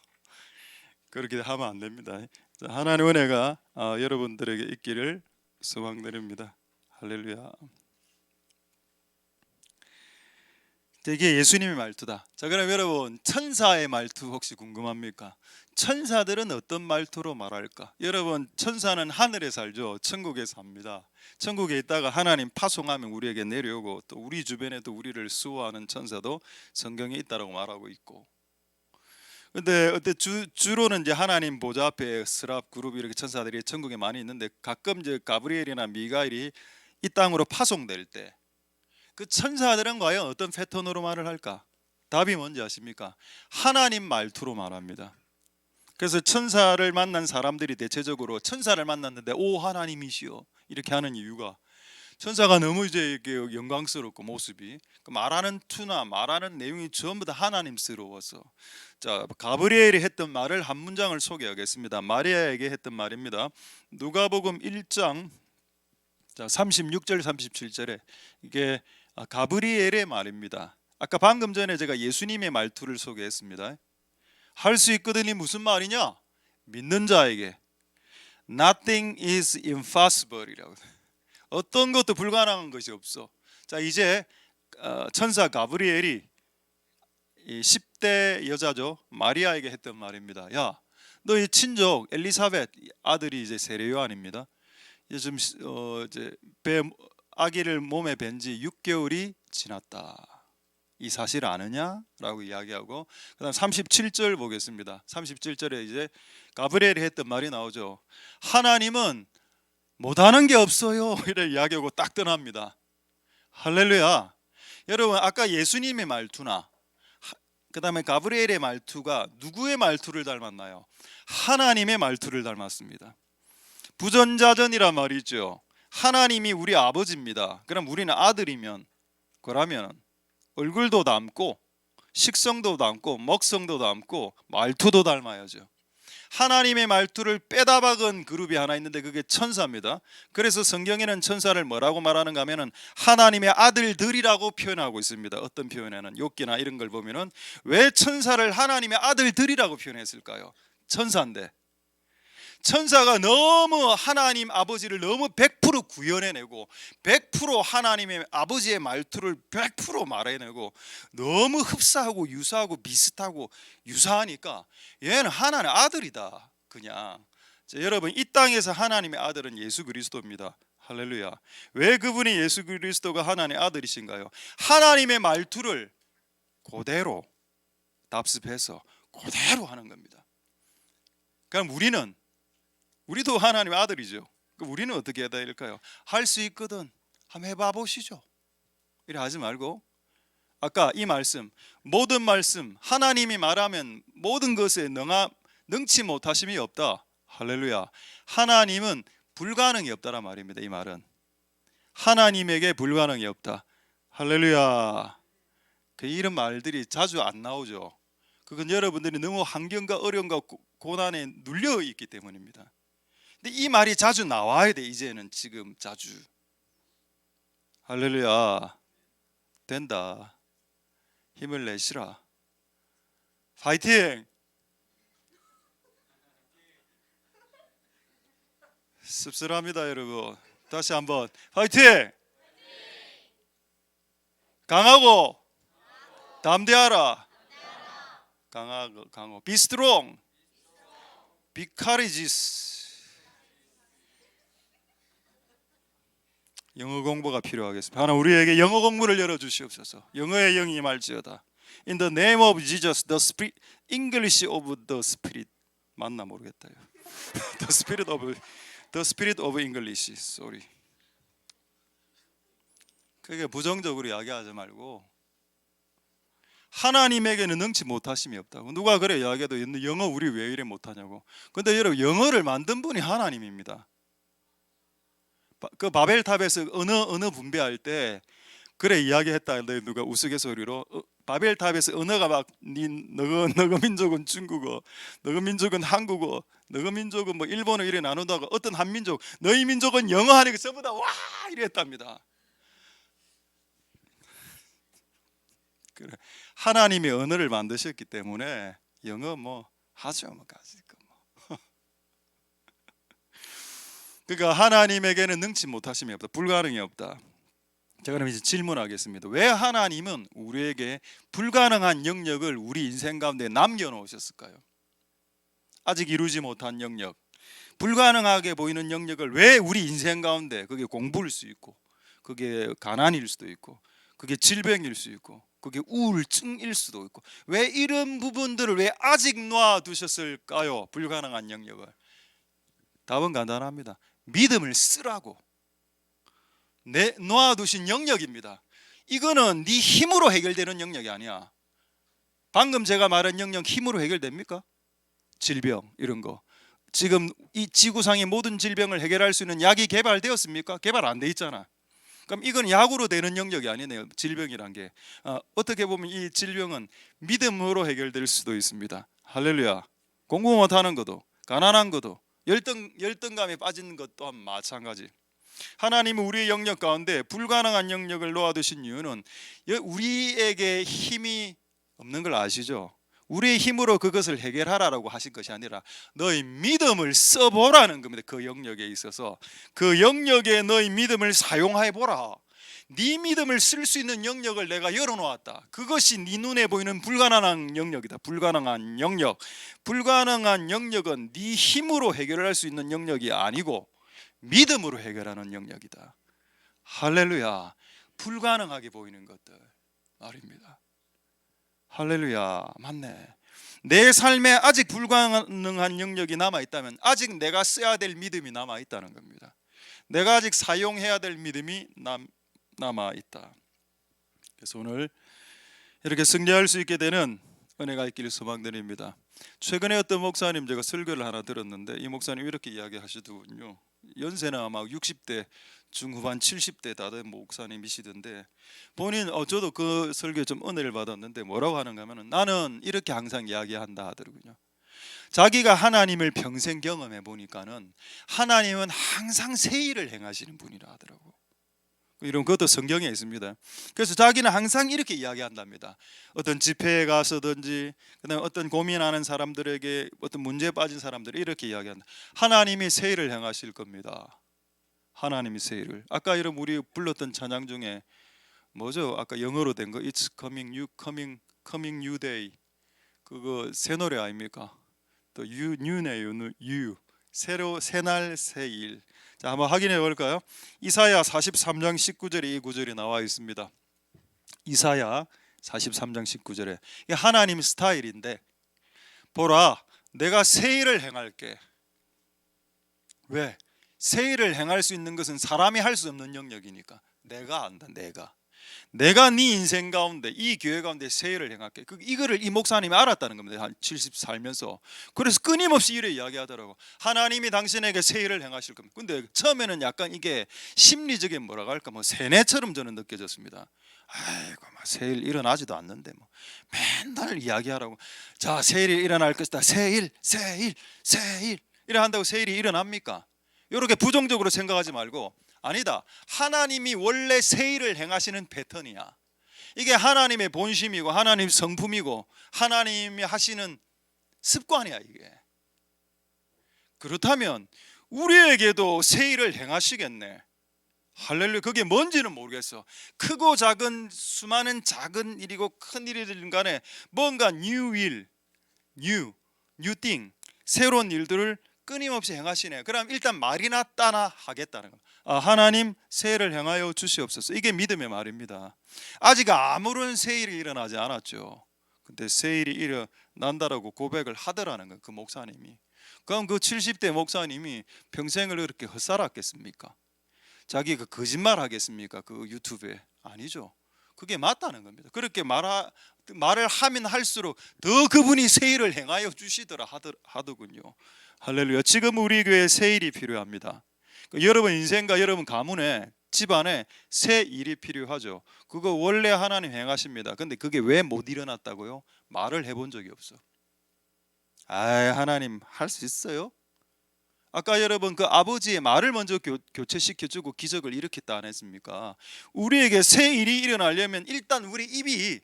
그렇게 하면 안 됩니다. 하나님의 은혜가 여러분들에게 있기를 소망드립니다. 할렐루야. 이게 예수님의 말투다. 자 그럼 여러분 천사의 말투 혹시 궁금합니까? 천사들은 어떤 말투로 말할까? 여러분 천사는 하늘에 살죠. 천국에 삽니다. 천국에 있다가 하나님 파송하면 우리에게 내려오고 또 우리 주변에도 우리를 수호하는 천사도 성경에 있다라고 말하고 있고. 근데 주로는 이제 하나님 보좌 앞에 스랍 그룹 이렇게 천사들이 천국에 많이 있는데 가끔 이제 가브리엘이나 미가엘이 이 땅으로 파송될 때 그 천사들은 과연 어떤 패턴으로 말을 할까? 답이 뭔지 아십니까? 하나님 말투로 말합니다. 그래서 천사를 만난 사람들이 대체적으로 천사를 만났는데 오 하나님이시여 이렇게 하는 이유가 천사가 너무 이제 영광스럽고 모습이 말하는 투나 말하는 내용이 전부 다 하나님스러워서. 자, 가브리엘이 했던 말을 한 문장을 소개하겠습니다. 마리아에게 했던 말입니다. 누가복음 1장 36절 37절에 이게 가브리엘의 말입니다. 아까 방금 전에 제가 예수님의 말투를 소개했습니다. 할 수 있거든이 무슨 말이냐? 믿는 자에게 Nothing is impossible이라고. 어떤 것도 불가능한 것이 없어. 자, 이제 천사 가브리엘이 10대 여자죠 마리아에게 했던 말입니다. 야, 너희 친족 엘리사벳 아들이 이제 세례 요한입니다. 요즘 이제 아기를 몸에 뵌 지 6개월이 지났다. 이 사실 아느냐? 라고 이야기하고 그다음 37절 보겠습니다. 37절에 이제 가브리엘이 했던 말이 나오죠. 하나님은 못하는 게 없어요. 이래 이야기하고 딱 떠납니다. 할렐루야. 여러분 아까 예수님의 말투나 그 다음에 가브리엘의 말투가 누구의 말투를 닮았나요? 하나님의 말투를 닮았습니다. 부전자전이란 말이죠. 하나님이 우리 아버지입니다. 그럼 우리는 아들이면 그러면 얼굴도 닮고 식성도 닮고 먹성도 닮고 말투도 닮아야죠. 하나님의 말투를 빼다 박은 그룹이 하나 있는데 그게 천사입니다. 그래서 성경에는 천사를 뭐라고 말하는가 하면은 하나님의 아들들이라고 표현하고 있습니다. 어떤 표현에는 욥기나 이런 걸 보면은 왜 천사를 하나님의 아들들이라고 표현했을까요? 천사인데 천사가 너무 하나님 아버지를 너무 100% 구현해내고 100% 하나님의 아버지의 말투를 100% 말해내고 너무 흡사하고 유사하고 비슷하고 유사하니까 얘는 하나님의 아들이다. 그냥 자, 여러분 이 땅에서 하나님의 아들은 예수 그리스도입니다. 할렐루야. 왜 그분이 예수 그리스도가 하나님의 아들이신가요? 하나님의 말투를 그대로 답습해서 그대로 하는 겁니다. 그럼 우리도 하나님의 아들이죠. 우리는 어떻게 해야 될까요? 할 수 있거든 한번 해봐 보시죠. 이래 하지 말고 아까 이 말씀 모든 말씀 하나님이 말하면 모든 것에 능치 못하심이 없다. 할렐루야. 하나님은 불가능이 없다란 말입니다. 이 말은 하나님에게 불가능이 없다. 할렐루야. 이런 말들이 자주 안 나오죠. 그건 여러분들이 너무 환경과 어려움과 고난에 눌려 있기 때문입니다. 근데 이 말이 자주 나와야 돼. 이제는 지금 자주. 할렐루야. 된다. 힘을 내시라. 파이팅. 씁쓸합니다 여러분. 다시 한번 파이팅. 강하고 담대하라. 강하고 Be strong. Be courageous. 영어 공부가 필요하겠습니다. 하나 우리에게 영어 공부를 열어주시옵소서. 영어의 영이 임할지어다. In the name of Jesus, the Spirit, English of the Spirit 맞나 모르겠다요. The Spirit of English. Sorry. 그게 부정적으로 이야기하지 말고 하나님에게는 능치 못하심이 없다고. 누가 그래 이야기해도 영어 우리 왜 이래 못하냐고. 근데 여러분 영어를 만든 분이 하나님입니다. 그 바벨탑에서 언어 분배할 때 그래 이야기했다. 누가 우스갯소리로 바벨탑에서 언어가 막 너그 민족은 중국어, 너그 민족은 한국어, 너그 민족은 뭐 일본어 이래 나누다가 어떤 한 민족 너희 민족은 영어 하니까 전부 다 와 이랬답니다. 그래 하나님이 언어를 만드셨기 때문에 영어 뭐 하죠 뭐 가지 뭐. 그러니까 하나님에게는 능치 못하심이 없다. 불가능이 없다. 자 그럼 이제 질문하겠습니다. 왜 하나님은 우리에게 불가능한 영역을 우리 인생 가운데 남겨놓으셨을까요? 아직 이루지 못한 영역, 불가능하게 보이는 영역을 왜 우리 인생 가운데 그게 공부일 수 있고 그게 가난일 수도 있고 그게 질병일 수 있고 그게 우울증일 수도 있고 왜 이런 부분들을 왜 아직 놔두셨을까요? 불가능한 영역을. 답은 간단합니다. 믿음을 쓰라고 놔두신 영역입니다. 이거는 네 힘으로 해결되는 영역이 아니야. 방금 제가 말한 영역 힘으로 해결됩니까? 질병 이런 거. 지금 이 지구상의 모든 질병을 해결할 수 있는 약이 개발되었습니까? 개발 안 돼 있잖아. 그럼 이건 약으로 되는 영역이 아니네요. 질병이란 게. 어떻게 보면 이 질병은 믿음으로 해결될 수도 있습니다. 할렐루야. 공부 못하는 것도, 가난한 것도, 열등감에 빠진 것 또한 마찬가지. 하나님은 우리의 영역 가운데 불가능한 영역을 놓아두신 이유는 우리에게 힘이 없는 걸 아시죠? 우리의 힘으로 그것을 해결하라고 하신 것이 아니라 너희 믿음을 써보라는 겁니다. 그 영역에 있어서 그 영역에 너희 믿음을 사용해 보라. 네 믿음을 쓸 수 있는 영역을 내가 열어놓았다. 그것이 네 눈에 보이는 불가능한 영역이다. 불가능한 영역. 불가능한 영역은 네 힘으로 해결할 수 있는 영역이 아니고 믿음으로 해결하는 영역이다. 할렐루야. 불가능하게 보이는 것들 말입니다. 할렐루야. 맞네. 내 삶에 아직 불가능한 영역이 남아있다면 아직 내가 써야 될 믿음이 남아있다는 겁니다. 내가 아직 사용해야 될 믿음이 남아있다. 그래서 오늘 이렇게 승리할 수 있게 되는 은혜가 있기를 소망드립니다. 최근에 어떤 목사님 제가 설교를 하나 들었는데 이 목사님 이렇게 이야기하시더군요. 연세는 아마 60대 중후반 70대 다 된 목사님이시던데 본인 저도 그 설교에 좀 은혜를 받았는데 뭐라고 하는가 하면 나는 이렇게 항상 이야기한다 하더군요. 자기가 하나님을 평생 경험해 보니까는 하나님은 항상 새 일을 행하시는 분이라 하더라고. 이런 것도 성경에 있습니다. 그래서 자기는 항상 이렇게 이야기한답니다. 어떤 집회에 가서든지 그다음에 어떤 고민하는 사람들에게 어떤 문제에 빠진 사람들이 이렇게 이야기한다. 하나님이 새 일을 행하실 겁니다. 하나님이 새 일을. 아까 여러분 우리 불렀던 찬양 중에 뭐죠? 아까 영어로 된 거 It's coming new day. 그거 새 노래 아닙니까? 또 new네요. new. 새날 새일. 자, 한번 확인해 볼까요? 이사야 43장 19절에 이 구절이 나와 있습니다. 이사야 43장 19절에 이게 하나님 스타일인데 보라 내가 새 일을 행할게. 왜? 새 일을 행할 수 있는 것은 사람이 할 수 없는 영역이니까 내가 안다. 내가 네 인생 가운데 이 교회 가운데 새 일을 행할게. 이거를 이 목사님이 알았다는 겁니다. 한 70 살면서. 그래서 끊임없이 이래 이야기하더라고. 하나님이 당신에게 새 일을 행하실 겁니다. 근데 처음에는 약간 이게 심리적인 뭐라고 할까 뭐 세뇌처럼 저는 느껴졌습니다. 아이고 새 일 일어나지도 않는데 뭐 맨날 이야기하라고. 자, 새 일이 일어날 것이다. 새 일 이래 한다고 새 일이 일어납니까? 이렇게 부정적으로 생각하지 말고 아니다. 하나님이 원래 새 일을 행하시는 패턴이야. 이게 하나님의 본심이고 하나님 성품이고 하나님이 하시는 습관이야 이게. 그렇다면 우리에게도 새 일을 행하시겠네. 할렐루야. 그게 뭔지는 모르겠어. 크고 작은 수많은 작은 일이고 큰 일이든 간에 뭔가 new thing 새로운 일들을 끊임없이 행하시네. 그럼 일단 말이나 따나 하겠다는 거. 하나님 새 일을 행하여 주시옵소서. 이게 믿음의 말입니다. 아직 아무런 새 일이 일어나지 않았죠. 근데 새 일이 일어난다라고 고백을 하더라는 거예요. 그 목사님이. 그럼 그 70대 목사님이 평생을 그렇게 헛살았겠습니까? 자기가 거짓말 하겠습니까? 그 유튜브에. 아니죠. 그게 맞다는 겁니다. 그렇게 말을 하면 할수록 더 그분이 새 일을 행하여 주시더라 하더군요. 할렐루야. 지금 우리 교회에 새 일이 필요합니다. 여러분 인생과 여러분 가문에 집안에 새 일이 필요하죠. 그거 원래 하나님 행하십니다. 근데 그게 왜 못 일어났다고요? 말을 해본 적이 없어. 하나님 할 수 있어요? 아까 여러분 그 아버지의 말을 먼저 교체시켜주고 기적을 일으켰다 안 했습니까? 우리에게 새 일이 일어나려면 일단 우리 입이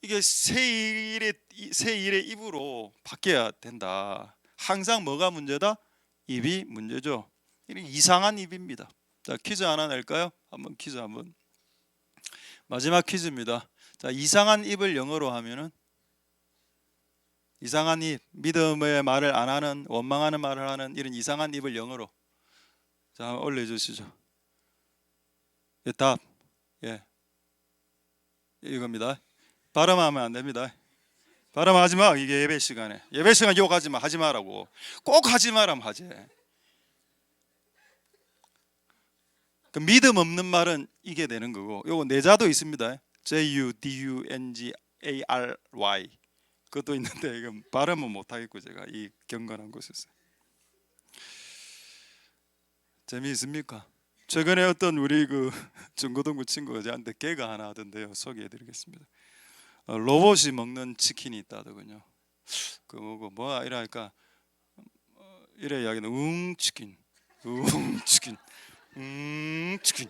이게 새 일의 입으로 바뀌어야 된다. 항상 뭐가 문제다? 입이 문제죠. 이상한 입입니다. 자, 퀴즈 하나 낼까요? 한번 퀴즈 한번. 마지막 퀴즈입니다. 자, 이상한 입을 영어로 하면은 이상한 입, 믿음의 말을 안 하는, 원망하는 말을 하는 이런 이상한 입을 영어로. 자, 한번 올려주시죠. 답, 이겁니다. 발음하면 안 됩니다. 발음하지 마. 이게 예배 시간에. 예배 시간 욕하지 마. 하지 마라고. 꼭 하지 마라면 하지. 그 믿음 없는 말은 이게 되는 거고, 요거 내자도 있습니다. Judungary 그것도 있는데 이건 발음은 못하겠고 제가 이 경건한 곳에서. 재미있습니까? 최근에 어떤 우리 그 중고등부 친구가 저한테 개가 하나 하던데요. 소개해드리겠습니다. 로봇이 먹는 치킨이 있다더군요. 그 뭐야 이러니까 이래 이야기는 치킨, 치킨, 치킨,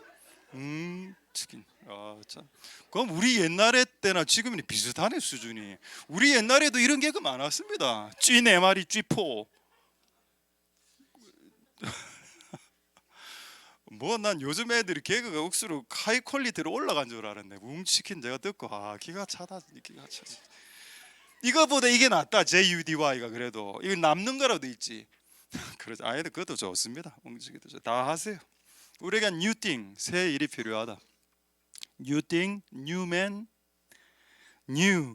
치킨. 아 참. 그럼 우리 옛날에 때나 지금이 비슷하네 수준이. 우리 옛날에도 이런 개그 많았습니다. 쥐 4마리, 쥐포. 뭐 난 요즘 애들이 개그가 억수로 하이 퀄리티로 올라간 줄 알았네. 치킨 제가 듣고 기가 차다, 기가 차지. 이거보다 이게 낫다. JUDY가 그래도 이거 남는 거라도 있지. 그러죠. 아이들 그것도 좋습니다. 뭉치기도 좋. 다 하세요. 우리가 new thing, 새 일이 필요하다. New thing, new man, new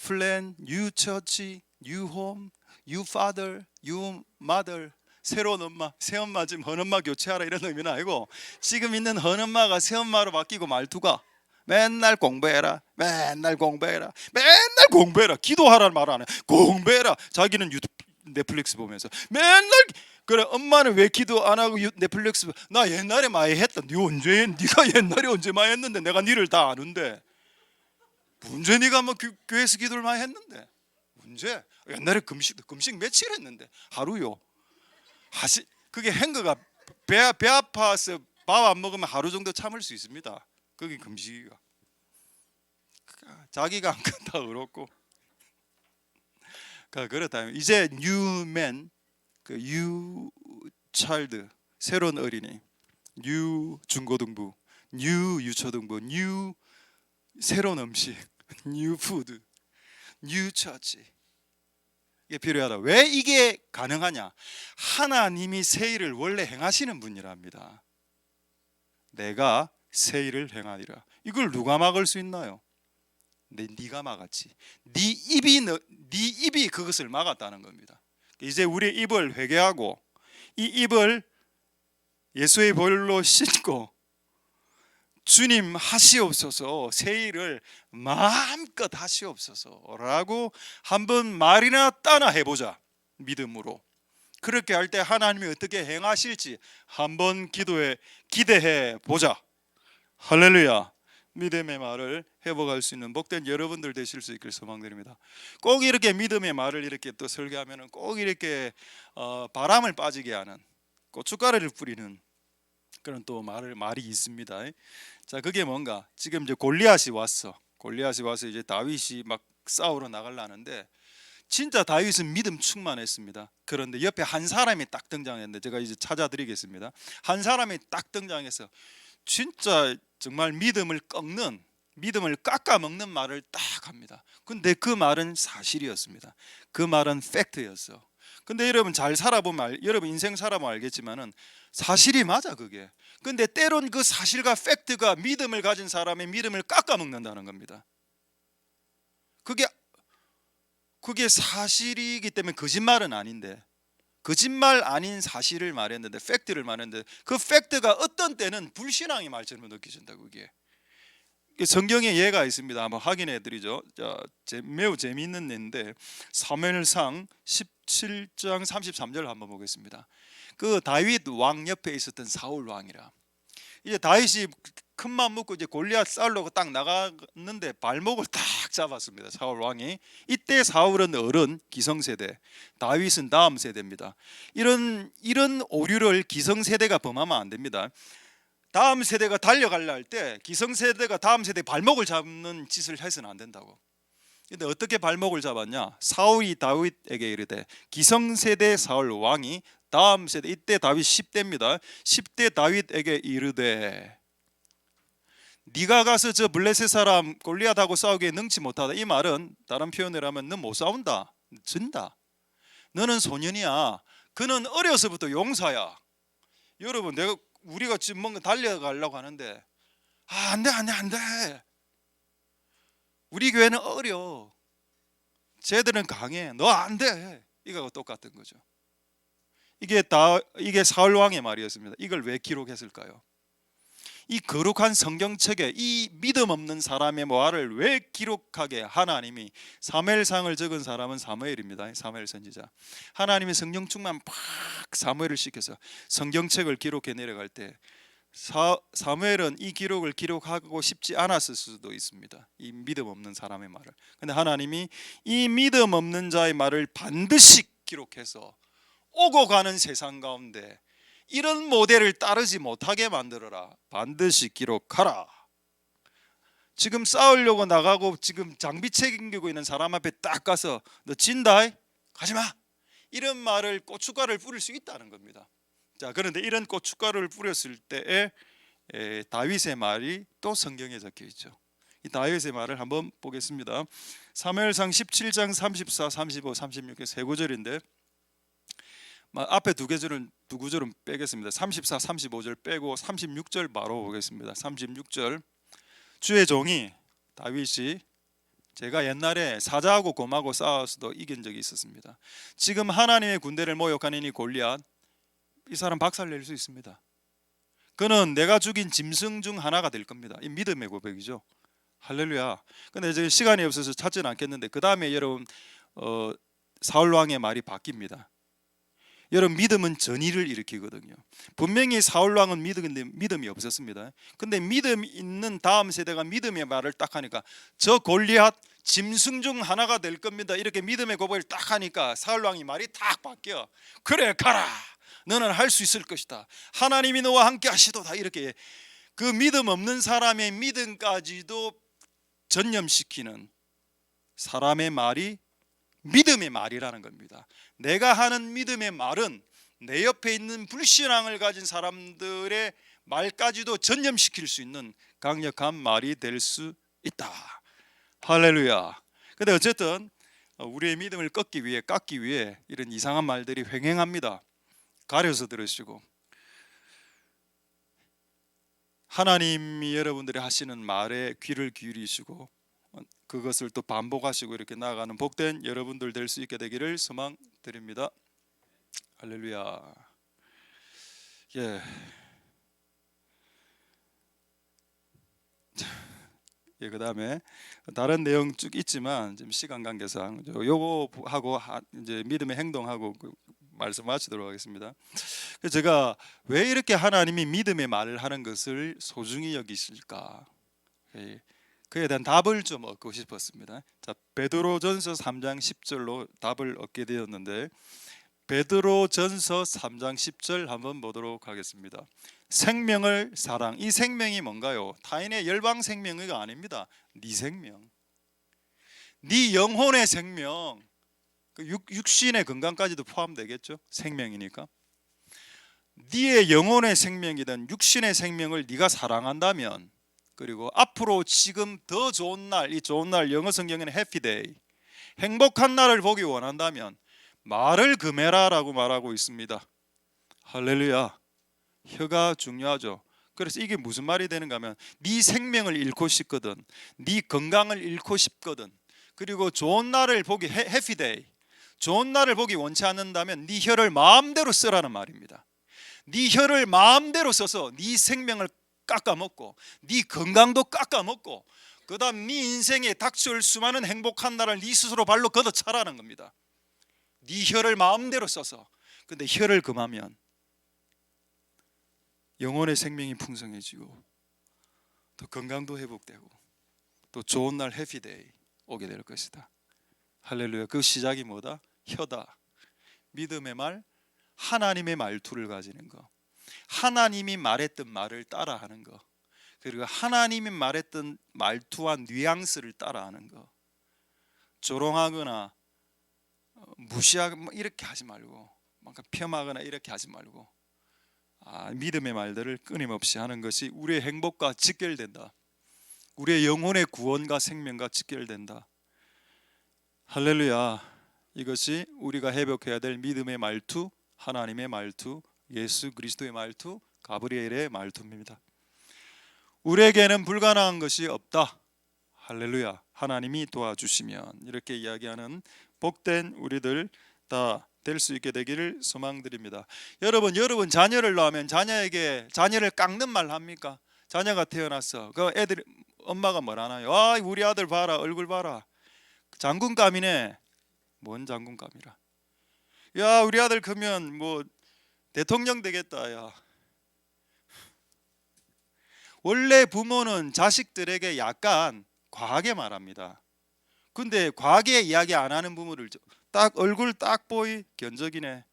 plan, new church, new home, new father, new mother. 새로운 엄마, 새엄마 지금 헌엄마 교체하라 이런 의미는 아니고 지금 있는 헌엄마가 새엄마로 바뀌고 말투가 맨날 공부해라, 맨날 공부해라, 맨날 공부해라. 기도하라는 말 안 해. 공부해라. 자기는 넷플릭스 보면서 맨날 그래. 엄마는 왜 기도 안 하고 넷플릭스? 나 옛날에 많이 했다. 네가 옛날에 언제 많이 했는데 내가 니를 다 아는데. 문제 네가 뭐 교회에서 기도를 많이 했는데. 문제 옛날에 금식 며칠 했는데 하루요. 그게 행거가 배 아파서 밥 안 먹으면 하루 정도 참을 수 있습니다. 그게 금식이가. 자기가 안 큰다 그렇고. 그렇다. 이제 new man, 그 new child, 새로운 어린이, new 중고등부, new 유초등부, new 새로운 음식, new food, new church. 이게 필요하다. 왜 이게 가능하냐? 하나님이 새 일을 원래 행하시는 분이랍니다. 내가 새 일을 행하리라. 이걸 누가 막을 수 있나요? 네가 막았지. 네 입이 그것을 막았다는 겁니다. 이제 우리 입을 회개하고 이 입을 예수의 볼로 씻고 주님 하시옵소서, 새 일을 마음껏 하시옵소서라고 한번 말이나 따나 해보자. 믿음으로. 그렇게 할 때 하나님이 어떻게 행하실지 한번 기대해 보자. 할렐루야. 믿음의 말을 회복할 수 있는 복된 여러분들 되실 수 있길 소망드립니다. 꼭 이렇게 믿음의 말을 이렇게 또 설교하면은 꼭 이렇게 바람을 빠지게 하는 고춧가루를 뿌리는 그런 또 말이 있습니다. 자, 그게 뭔가? 지금 이제 골리앗이 와서 이제 다윗이 막 싸우러 나가려는데 진짜 다윗은 믿음 충만했습니다. 그런데 옆에 한 사람이 딱 등장했는데 제가 이제 찾아드리겠습니다. 한 사람이 딱 등장해서 진짜 정말 믿음을 깎아먹는 말을 딱 합니다. 근데 그 말은 사실이었습니다. 그 말은 팩트였어. 근데 여러분 잘 살아보면 여러분 인생 살아보면 알겠지만은 사실이 맞아 그게. 근데 때론 그 사실과 팩트가 믿음을 가진 사람의 믿음을 깎아먹는다는 겁니다. 그게 사실이기 때문에 거짓말은 아닌데, 거짓말 아닌 사실을 말했는데, 팩트를 말했는데 그 팩트가 어떤 때는 불신앙의 말처럼 느껴진다. 그게 성경에 예가 있습니다. 한번 확인해 드리죠. 매우 재미있는 예인데 사무엘상 17장 33절 한번 보겠습니다. 그 다윗 왕 옆에 있었던 사울 왕이라. 이제 다윗이 큰 맘 먹고 이제 골리앗 싸우려고 딱 나갔는데 발목을 딱 잡았습니다. 사울 왕이. 이때 사울은 어른 기성세대, 다윗은 다음 세대입니다. 이런 오류를 기성세대가 범하면 안 됩니다. 다음 세대가 달려가려 할 때 기성세대가 다음 세대 발목을 잡는 짓을 해서는 안 된다고. 근데 어떻게 발목을 잡았냐? 사울이 다윗에게 이르되, 기성세대 사울 왕이 다음 세대, 이때 다윗 10대입니다. 10대 다윗에게 이르되, 네가 가서 저 블레셋 사람 골리앗하고 싸우기에 능치 못하다. 이 말은 다른 표현을 하면 너 못 싸운다, 진다. 너는 소년이야. 그는 어려서부터 용사야. 여러분, 우리가 지금 뭔가 달려가려고 하는데 안돼. 우리 교회는 어려. 쟤들은 강해. 너 안돼. 이거하고 똑같은 거죠. 이게 사울 왕의 말이었습니다. 이걸 왜 기록했을까요? 이 거룩한 성경책에 이 믿음 없는 사람의 말을 왜 기록하게 하나님이 사무엘상을 적은 사람은 사무엘입니다. 사무엘 선지자. 하나님이 성령 충만 팍 사무엘을 시켜서 성경책을 기록해 내려갈 때 사무엘은 이 기록을 기록하고 싶지 않았을 수도 있습니다. 이 믿음 없는 사람의 말을. 근데 하나님이 이 믿음 없는 자의 말을 반드시 기록해서 오고 가는 세상 가운데 이런 모델을 따르지 못하게 만들어라. 반드시 기록하라. 지금 싸우려고 나가고 지금 장비 책임지고 있는 사람 앞에 딱 가서 너 진다 가지마 이런 말을 고춧가루를 뿌릴 수 있다는 겁니다. 자, 그런데 이런 고춧가루를 뿌렸을 때에 다윗의 말이 또 성경에 적혀 있죠. 이 다윗의 말을 한번 보겠습니다. 사무엘상 17장 34, 35, 36의 세 구절인데 앞에 두 구절은 빼겠습니다. 34, 35절 빼고 36절 바로 보겠습니다. 36절 주의 종이 다윗이 제가 옛날에 사자하고 곰하고 싸워서도 이긴 적이 있었습니다. 지금 하나님의 군대를 모욕하는 이 골리앗 이 사람 박살낼 수 있습니다. 그는 내가 죽인 짐승 중 하나가 될 겁니다. 이 믿음의 고백이죠. 할렐루야. 근데 이제 시간이 없어서 찾지는 않겠는데 그 다음에 여러분 사울 왕의 말이 바뀝니다. 여러분 믿음은 전의를 일으키거든요. 분명히 사울 왕은 믿음이 없었습니다. 근데 믿음 있는 다음 세대가 믿음의 말을 딱 하니까 저 골리앗 짐승 중 하나가 될 겁니다. 이렇게 믿음의 고백을 딱 하니까 사울 왕이 말이 딱 바뀌어. 그래 가라. 너는 할 수 있을 것이다. 하나님이 너와 함께 하시도다. 이렇게 그 믿음 없는 사람의 믿음까지도 전념시키는 사람의 말이 믿음의 말이라는 겁니다. 내가 하는 믿음의 말은 내 옆에 있는 불신앙을 가진 사람들의 말까지도 전념시킬 수 있는 강력한 말이 될 수 있다. 할렐루야. 근데 어쨌든 우리의 믿음을 깎기 위해 이런 이상한 말들이 횡행합니다. 가려서 들으시고 하나님이 여러분들이 하시는 말에 귀를 기울이시고 그것을 또 반복하시고 이렇게 나아가는 복된 여러분들 될 수 있게 되기를 소망드립니다. 할렐루야. 예. 예, 그다음에 다른 내용 쭉 있지만 지금 시간 관계상 요거 하고 이제 믿음의 행동하고 말씀 마치도록 하겠습니다. 제가 왜 이렇게 하나님이 믿음의 말을 하는 것을 소중히 여기실까? 그에 대한 답을 좀 얻고 싶었습니다. 자, 베드로전서 3장 10절로 답을 얻게 되었는데 베드로전서 3장 10절 한번 보도록 하겠습니다. 생명을 사랑. 이 생명이 뭔가요? 타인의 열방 생명이 아닙니다. 네 생명, 네 영혼의 생명, 육신의 건강까지도 포함되겠죠. 생명이니까. 네의 영혼의 생명이든 육신의 생명을 네가 사랑한다면, 그리고 앞으로 지금 더 좋은 날, 이 좋은 날 영어 성경에는 해피데이, 행복한 날을 보기 원한다면 말을 금해라라고 말하고 있습니다. 할렐루야. 혀가 중요하죠. 그래서 이게 무슨 말이 되는가 하면 네 생명을 잃고 싶거든, 네 건강을 잃고 싶거든, 그리고 좋은 날을 보기 해피데이, 좋은 날을 보기 원치 않는다면 네 혀를 마음대로 쓰라는 말입니다. 네 혀를 마음대로 써서 네 생명을 깎아먹고 네 건강도 깎아먹고 그 다음 네 인생에 닥쳐올 수많은 행복한 날을 네 스스로 발로 걷어차라는 겁니다. 네 혀를 마음대로 써서. 근데 혀를 금하면 영혼의 생명이 풍성해지고 또 건강도 회복되고 또 좋은 날 해피데이 오게 될 것이다. 할렐루야. 그 시작이 뭐다? 혀다. 믿음의 말, 하나님의 말투를 가지는 거, 하나님이 말했던 말을 따라하는 거, 그리고 하나님이 말했던 말투와 뉘앙스를 따라하는 거. 조롱하거나 무시하거나 이렇게 하지 말고, 폄하거나 이렇게 하지 말고 믿음의 말들을 끊임없이 하는 것이 우리의 행복과 직결된다. 우리의 영혼의 구원과 생명과 직결된다. 할렐루야. 이것이 우리가 회복해야 될 믿음의 말투, 하나님의 말투, 예수 그리스도의 말투, 가브리엘의 말투입니다. 우리에게는 불가능한 것이 없다. 할렐루야. 하나님이 도와주시면, 이렇게 이야기하는 복된 우리들 다 될 수 있게 되기를 소망드립니다. 여러분 자녀를 낳으면 자녀에게 자녀를 깎는 말 합니까? 자녀가 태어났어. 그 애들 엄마가 뭐라나요? 아, 우리 아들 봐라, 얼굴 봐라, 장군감이네. 뭔 장군감이라? 야, 우리 아들 크면 뭐 대통령 되겠다. 야, 원래 부모는 자식들에게 약간 과하게 말합니다. 근데 과하게 이야기 안 하는 부모를 딱 얼굴 딱 보이 견적이네.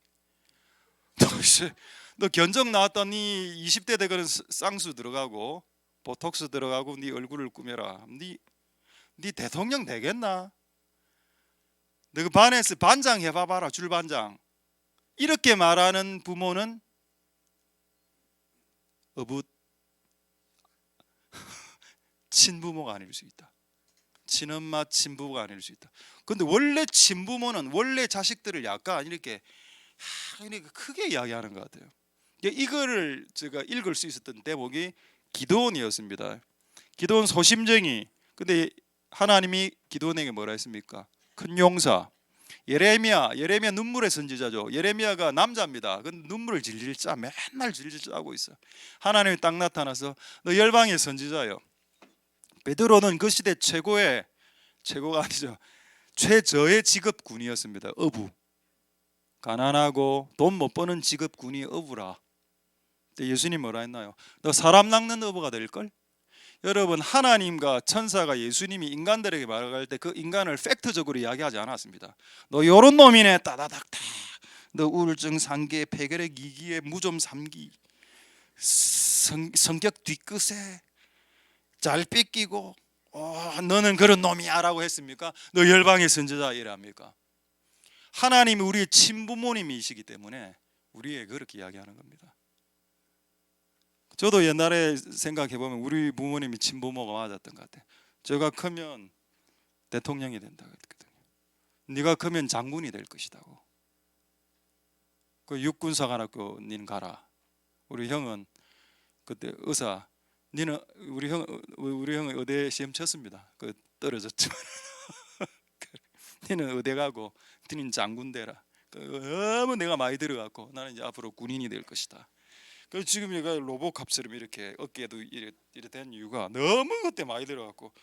너 견적 나왔더니 20대 되거는 쌍수 들어가고 보톡스 들어가고 네 얼굴을 꾸며라. 네 대통령 되겠나? 너 그 반에서 반장 해봐봐라, 줄반장. 이렇게 말하는 부모는 어붓 친부모가 아닐 수 있다. 친엄마, 친부모가 아닐 수 있다. 근데 원래 친부모는 원래 자식들을 약간 이렇게 크게 이야기하는 것 같아요. 이거를 제가 읽을 수 있었던 대목이 기드온이었습니다. 기드온 소심쟁이. 근데 하나님이 기드온에게 뭐라 했습니까? 큰 용사. 예레미야 눈물의 선지자죠. 예레미야가 남자입니다. 근데 눈물을 질질 짜, 맨날 질질 짜고 있어. 하나님이 딱 나타나서 너 열방의 선지자요. 베드로는 그 시대 최고가 아니죠, 최저의 직업군이었습니다. 어부. 가난하고 돈 못 버는 직업군이 어부라. 근데 예수님 뭐라 했나요? 너 사람 낚는 어부가 될걸? 여러분, 하나님과 천사가 예수님이 인간들에게 말할 때 그 인간을 팩트적으로 이야기하지 않았습니다. 너 요런 놈이네, 따다닥 다. 너 우울증 3기, 폐결핵 2기에 무좀 3기, 성격 뒤끝에 잘 삐끼고, 너는 그런 놈이야 라고 했습니까? 너 열방의 선지자 이랍니까? 하나님이 우리의 친부모님이시기 때문에 우리에게 그렇게 이야기하는 겁니다. 저도 옛날에 생각해보면 우리 부모님이 친부모가 맞았던 것 같아요. 제가 크면 대통령이 된다 그랬거든요. 네가 크면 장군이 될 것이다고. 그 육군사관학교 닌 가라. 우리 형은 그때 의사. 니는 우리 형은 의대 시험 쳤습니다. 그 떨어졌지만 니는 의대 가고 니는 장군 되라. 너무 내가 많이 들어갔고 나는 이제 앞으로 군인이 될 것이다. 그래서 지금 얘가 로보캅처럼 이렇게 어깨도 이래 된 이유가 너무 그때 많이 들어갔고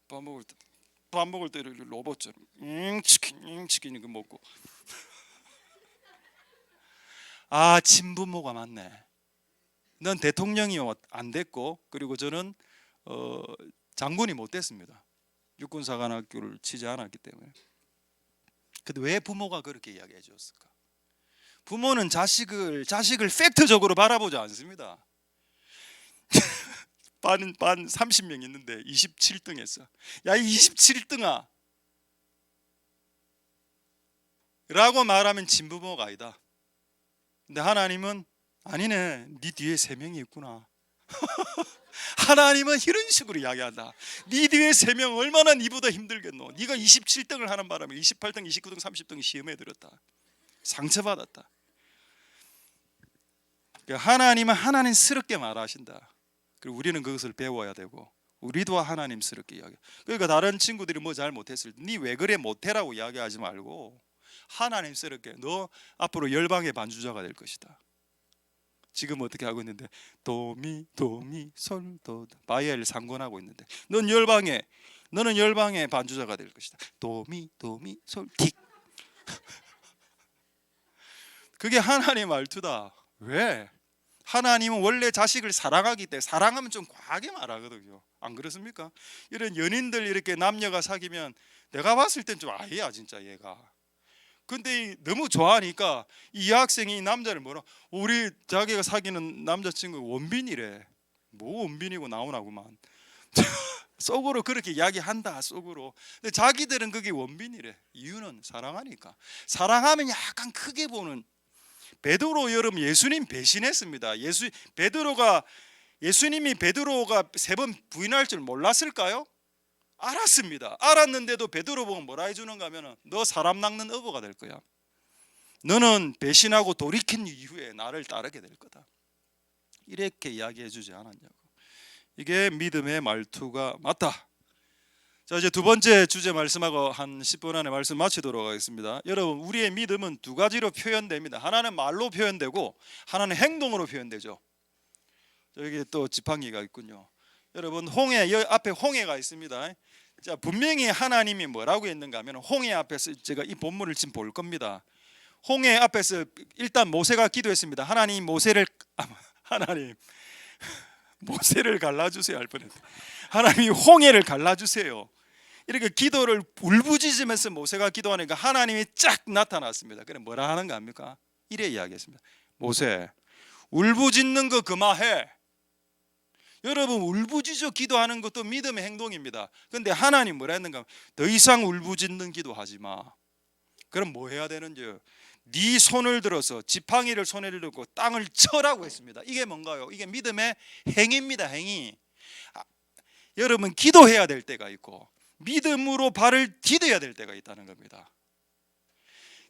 밥 먹을 때 로봇처럼 치킨 이거 먹고 아, 친부모가 맞네. 넌 대통령이 안 됐고, 그리고 저는 장군이 못 됐습니다. 육군사관학교를 치지 않았기 때문에. 근데 왜 부모가 그렇게 이야기해 줬을까? 부모는 자식을 팩트적으로 바라보지 않습니다. 반 30명 있는데 27등 했어. 야, 27등아 라고 말하면 친부모가 아니다. 근데 하나님은 아니네, 네 뒤에 3명이 있구나. 하나님은 이런 식으로 이야기한다. 네 뒤에 3명 얼마나 네보다 힘들겠노. 네가 27등을 하는 바람에 28등, 29등, 30등 시험에 들었다. 상처받았다. 하나님은 하나님스럽게 말하신다. 그리고 우리는 그것을 배워야 되고, 우리도 하나님스럽게 이야기. 그러니까 다른 친구들이 뭐 잘 못했을 때 네 왜 그래 못해라고 이야기하지 말고 하나님스럽게 너 앞으로 열방의 반주자가 될 것이다. 지금 어떻게 하고 있는데 도미 솔도 바이엘 상권하고 있는데 너는 열방의 반주자가 될 것이다. 도미 솔틱. 그게 하나님의 말투다. 왜? 하나님은 원래 자식을 사랑하기 때문에, 사랑하면 좀 과하게 말하거든요. 안 그렇습니까? 이런 연인들 이렇게 남녀가 사귀면 내가 봤을 땐 좀 아이야 진짜 얘가. 근데 너무 좋아하니까 이 여학생이 남자를 뭐라, 우리 자기가 사귀는 남자친구 원빈이래. 뭐 원빈이고 나오나구만. 속으로 그렇게 이야기한다, 속으로. 근데 자기들은 그게 원빈이래. 이유는 사랑하니까. 사랑하면 약간 크게 보는. 베드로 여러분, 예수님 배신했습니다. 예수님이 베드로가 3번 부인할 줄 몰랐을까요? 알았습니다. 알았는데도 베드로 보고 뭐라 해주는가 하면 너 사람 낚는 어부가 될 거야. 너는 배신하고 돌이킨 이후에 나를 따르게 될 거다. 이렇게 이야기해 주지 않았냐고. 이게 믿음의 말투가 맞다. 자, 이제 두 번째 주제 말씀하고 한 10분 안에 말씀 마치도록 하겠습니다. 여러분, 우리의 믿음은 2가지로 표현됩니다. 하나는 말로 표현되고 하나는 행동으로 표현되죠. 여기 또 지팡이가 있군요. 여러분 홍해, 여기 앞에 홍해가 있습니다. 자, 분명히 하나님이 뭐라고 했는가 하면 홍해 앞에서 제가 이 본문을 지금 볼 겁니다. 홍해 앞에서 일단 모세가 기도했습니다. 하나님 하나님 모세를 갈라주세요 할 뻔했는데 하나님이 홍해를 갈라주세요. 이렇게 기도를 울부짖으면서 모세가 기도하니까 하나님이 쫙 나타났습니다. 그래 뭐라 하는 거 아닙니까? 이래 이야기했습니다. 모세, 울부짖는 거 그만해. 여러분, 울부짖어 기도하는 것도 믿음의 행동입니다. 그런데 하나님 뭐라 했는가? 더 이상 울부짖는 기도하지 마. 그럼 뭐 해야 되는지? 네 손을 들어서 지팡이를 손에 들고 땅을 쳐라고 했습니다. 이게 뭔가요? 이게 믿음의 행위입니다. 행위. 여러분, 기도해야 될 때가 있고 믿음으로 발을 디뎌야 될 때가 있다는 겁니다.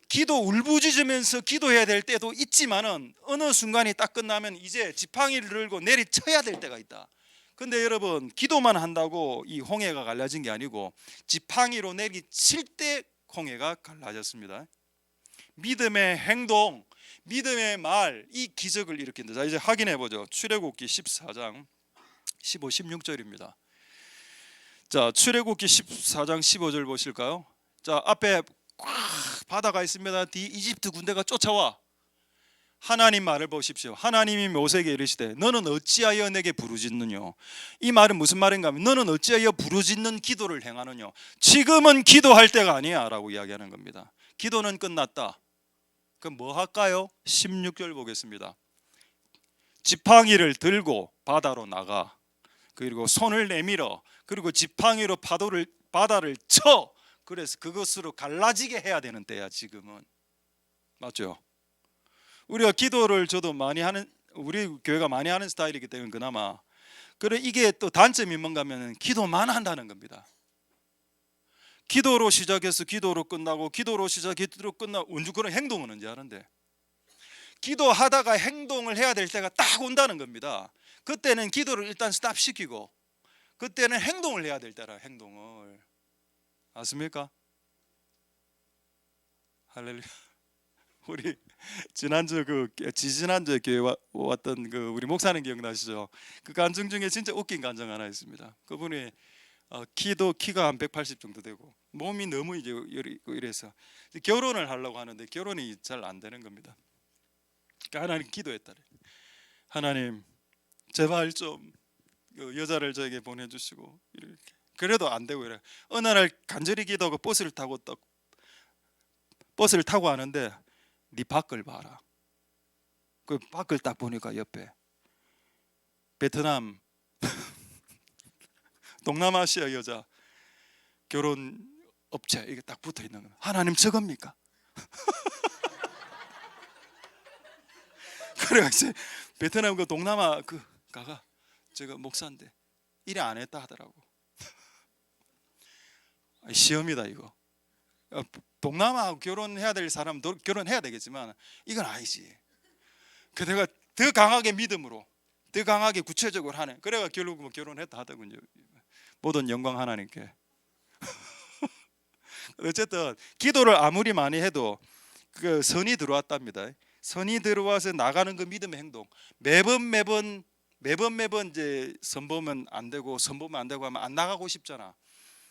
기도 울부짖으면서 기도해야 될 때도 있지만은 어느 순간이 딱 끝나면 이제 지팡이를 들고 내리쳐야 될 때가 있다. 근데 여러분, 기도만 한다고 이 홍해가 갈라진 게 아니고 지팡이로 내리칠 때 홍해가 갈라졌습니다. 믿음의 행동, 믿음의 말, 이 기적을 일으킨다. 자, 이제 확인해 보죠. 출애굽기 14장 15, 16절입니다. 자, 출애굽기 14장 15절 보실까요? 자, 앞에 꽉 바다가 있습니다. 뒤 이집트 군대가 쫓아와. 하나님 말을 보십시오. 하나님이 모세에게 이르시되 너는 어찌하여 내게 부르짖느냐. 이 말은 무슨 말인가 하면 너는 어찌하여 부르짖는 기도를 행하느냐. 지금은 기도할 때가 아니야 라고 이야기하는 겁니다. 기도는 끝났다. 그럼 뭐 할까요? 16절 보겠습니다. 지팡이를 들고 바다로 나가. 그리고 손을 내밀어. 그리고 지팡이로 바다를 쳐. 그래서 그것으로 갈라지게 해야 되는 때야 지금은. 맞죠? 우리가 기도를 저도 많이 하는, 우리 교회가 많이 하는 스타일이기 때문에 그나마. 그래, 이게 또 단점이 뭔가 하면 기도만 한다는 겁니다. 기도로 시작해서 기도로 끝나고 기도로 시작 기도로 끝나고 그런 행동은 언제 하는데? 기도하다가 행동을 해야 될 때가 딱 온다는 겁니다. 그때는 기도를 일단 스탑시키고 그때는 행동을 해야 될 때라. 행동을 맞습니까? 할렐루야. 우리 지난주에 교회 왔던 그 우리 목사님 기억나시죠? 그 간증 중에 진짜 웃긴 간증 하나 있습니다. 그분이 키가 한 180 정도 되고 몸이 너무 이제 이래서 결혼을 하려고 하는데 결혼이 잘 안 되는 겁니다. 그러니까 하나님 기도했다래. 하나님 제발 좀 여자를 저에게 보내주시고 이렇게. 그래도 안 되고 이래. 어느 날 간절히 기도하고 버스를 타고 하는데 네 밖을 봐라. 그 밖을 딱 보니까 옆에 베트남 동남아시아 여자 결혼 업체 이게 딱 붙어 있는 거예요. 하나님 저겁니까? 그래 이제 베트남 그 동남아 그 가가 제가 목사인데 일이 안 했다 하더라고. 시험이다 이거. 동남아 결혼해야 될 사람도 결혼해야 되겠지만 이건 아니지. 그 내가 더 강하게 믿음으로 더 강하게 구체적으로 하네. 그래가 결국 뭐 결혼했다 하더군요. 모든 영광 하나님께. 어쨌든 기도를 아무리 많이 해도 그 선이 들어왔답니다. 선이 들어와서 나가는 그 믿음의 행동. 매번 이제 선보면 안 되고 하면 안 나가고 싶잖아.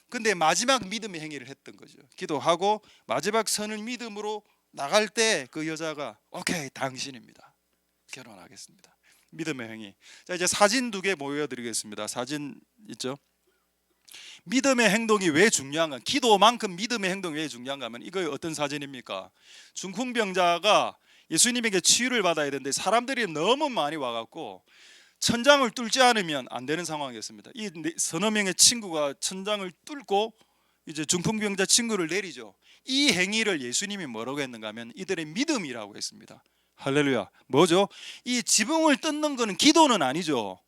근데 마지막 믿음의 행위를 했던 거죠. 기도하고 마지막 선을 믿음으로 나갈 때 그 여자가 오케이 당신입니다. 결혼하겠습니다. 믿음의 행위. 자, 이제 사진 2개 보여드리겠습니다. 사진 있죠? 믿음의 행동이 왜 중요한가? 기도만큼 믿음의 행동이 왜 중요한가 하면 이거 어떤 사진입니까? 중풍병자가 예수님에게 치유를 받아야 되는데 사람들이 너무 많이 와갖고 천장을 뚫지 않으면 안 되는 상황이었습니다. 이 서너 명의 친구가 천장을 뚫고 이제 중풍병자 친구를 내리죠. 이 행위를 예수님이 뭐라고 했는가 하면 이들의 믿음이라고 했습니다. 할렐루야. 뭐죠? 이 지붕을 뜯는 거는 기도는 아니죠.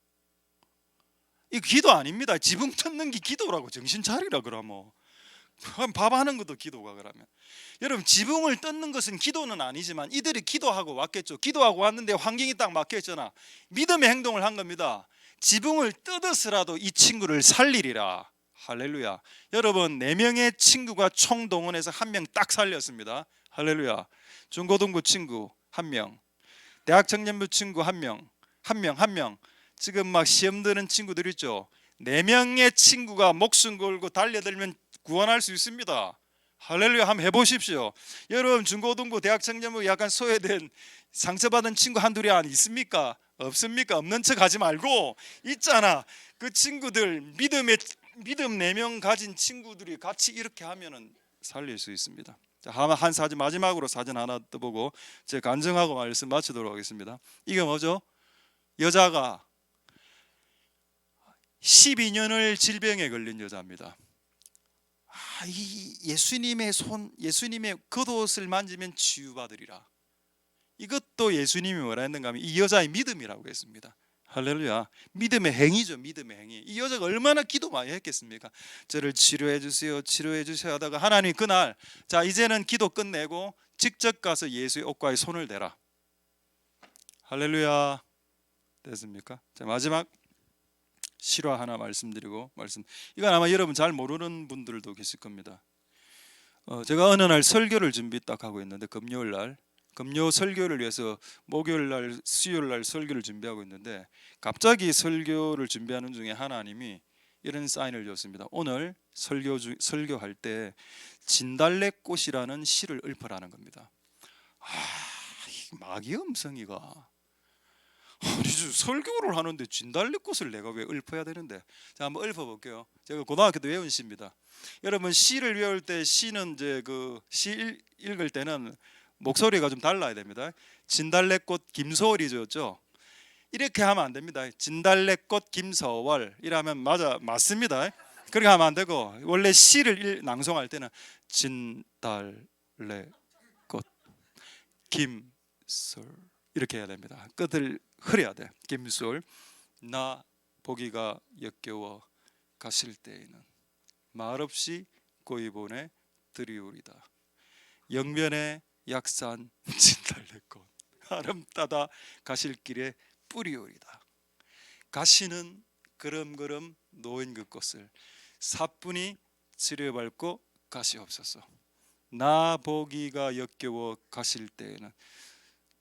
이 기도 아닙니다. 지붕 뜯는 게 기도라고. 정신 차리라 그러면. 밥 하는 것도 기도가 그러면. 여러분 지붕을 뜯는 것은 기도는 아니지만 이들이 기도하고 왔겠죠. 기도하고 왔는데 환경이 딱 막혀있잖아. 믿음의 행동을 한 겁니다. 지붕을 뜯어서라도 이 친구를 살리리라. 할렐루야. 여러분 4명의 친구가 총동원해서 1명 딱 살렸습니다. 할렐루야. 중고등부 친구 1명, 대학 청년부 친구 1명, 1명. 지금 막 시험 드는 친구들 있죠. 4명의 친구가 목숨 걸고 달려들면 구원할 수 있습니다. 할렐루야. 한번 해보십시오. 여러분 중고등부 대학 청년부 약간 소외된 상처받은 친구 한둘이 안 있습니까? 없습니까? 없는 척 하지 말고 있잖아. 그 친구들 믿음 4명 가진 친구들이 같이 이렇게 하면은 살릴 수 있습니다. 자, 한 사진 마지막으로 사진 하나 떠보고 제 간증하고 말씀 마치도록 하겠습니다. 이게 뭐죠? 여자가 12년을 질병에 걸린 여자입니다. 이 예수님의 손, 예수님의 겉옷을 만지면 치유받으리라. 이것도 예수님이 뭐라 했는가 하면 이 여자의 믿음이라고 했습니다. 할렐루야. 믿음의 행위죠. 믿음의 행위. 이 여자가 얼마나 기도 많이 했겠습니까? 저를 치료해 주세요, 치료해 주세요 하다가 하나님 그날, 자 이제는 기도 끝내고 직접 가서 예수의 옷가에 손을 대라. 할렐루야. 됐습니까? 자 마지막 실화 하나 말씀드리고 이건 아마 여러분 잘 모르는 분들도 계실 겁니다. 제가 어느 날 설교를 준비 딱 하고 있는데 금요일 날 금요 설교를 위해서 목요일 날 수요일 날 설교를 준비하고 있는데 갑자기 설교를 준비하는 중에 하나님이 이런 사인을 줬습니다. 오늘 설교할 때 진달래꽃이라는 시를 읊으라는 겁니다. 마귀 음성이가 아니 설교를 하는데 진달래꽃을 내가 왜 읊어야 되는데, 자 한번 읊어볼게요. 제가 고등학교 때 외운 시입니다. 여러분 시를 외울 때 시는 이제 그 시 읽을 때는 목소리가 좀 달라야 됩니다. 진달래꽃 김소월이죠. 이렇게 하면 안 됩니다. 진달래꽃 김서월 이러면 맞습니다. 그렇게 하면 안 되고 원래 시를 낭송할 때는 진달래꽃 김솔 이렇게 해야 됩니다. 끝을 흐려야 돼. 김솔 나 보기가 역겨워 가실 때에는 말없이 고이보내 드리우리다. 영면에 약산 진달래꽃 아름 따다 가실 길에 뿌리오리다. 가시는 그름그름 놓인 그 꽃을 사뿐히 지려밟고 가시옵소서. 나 보기가 역겨워 가실 때에는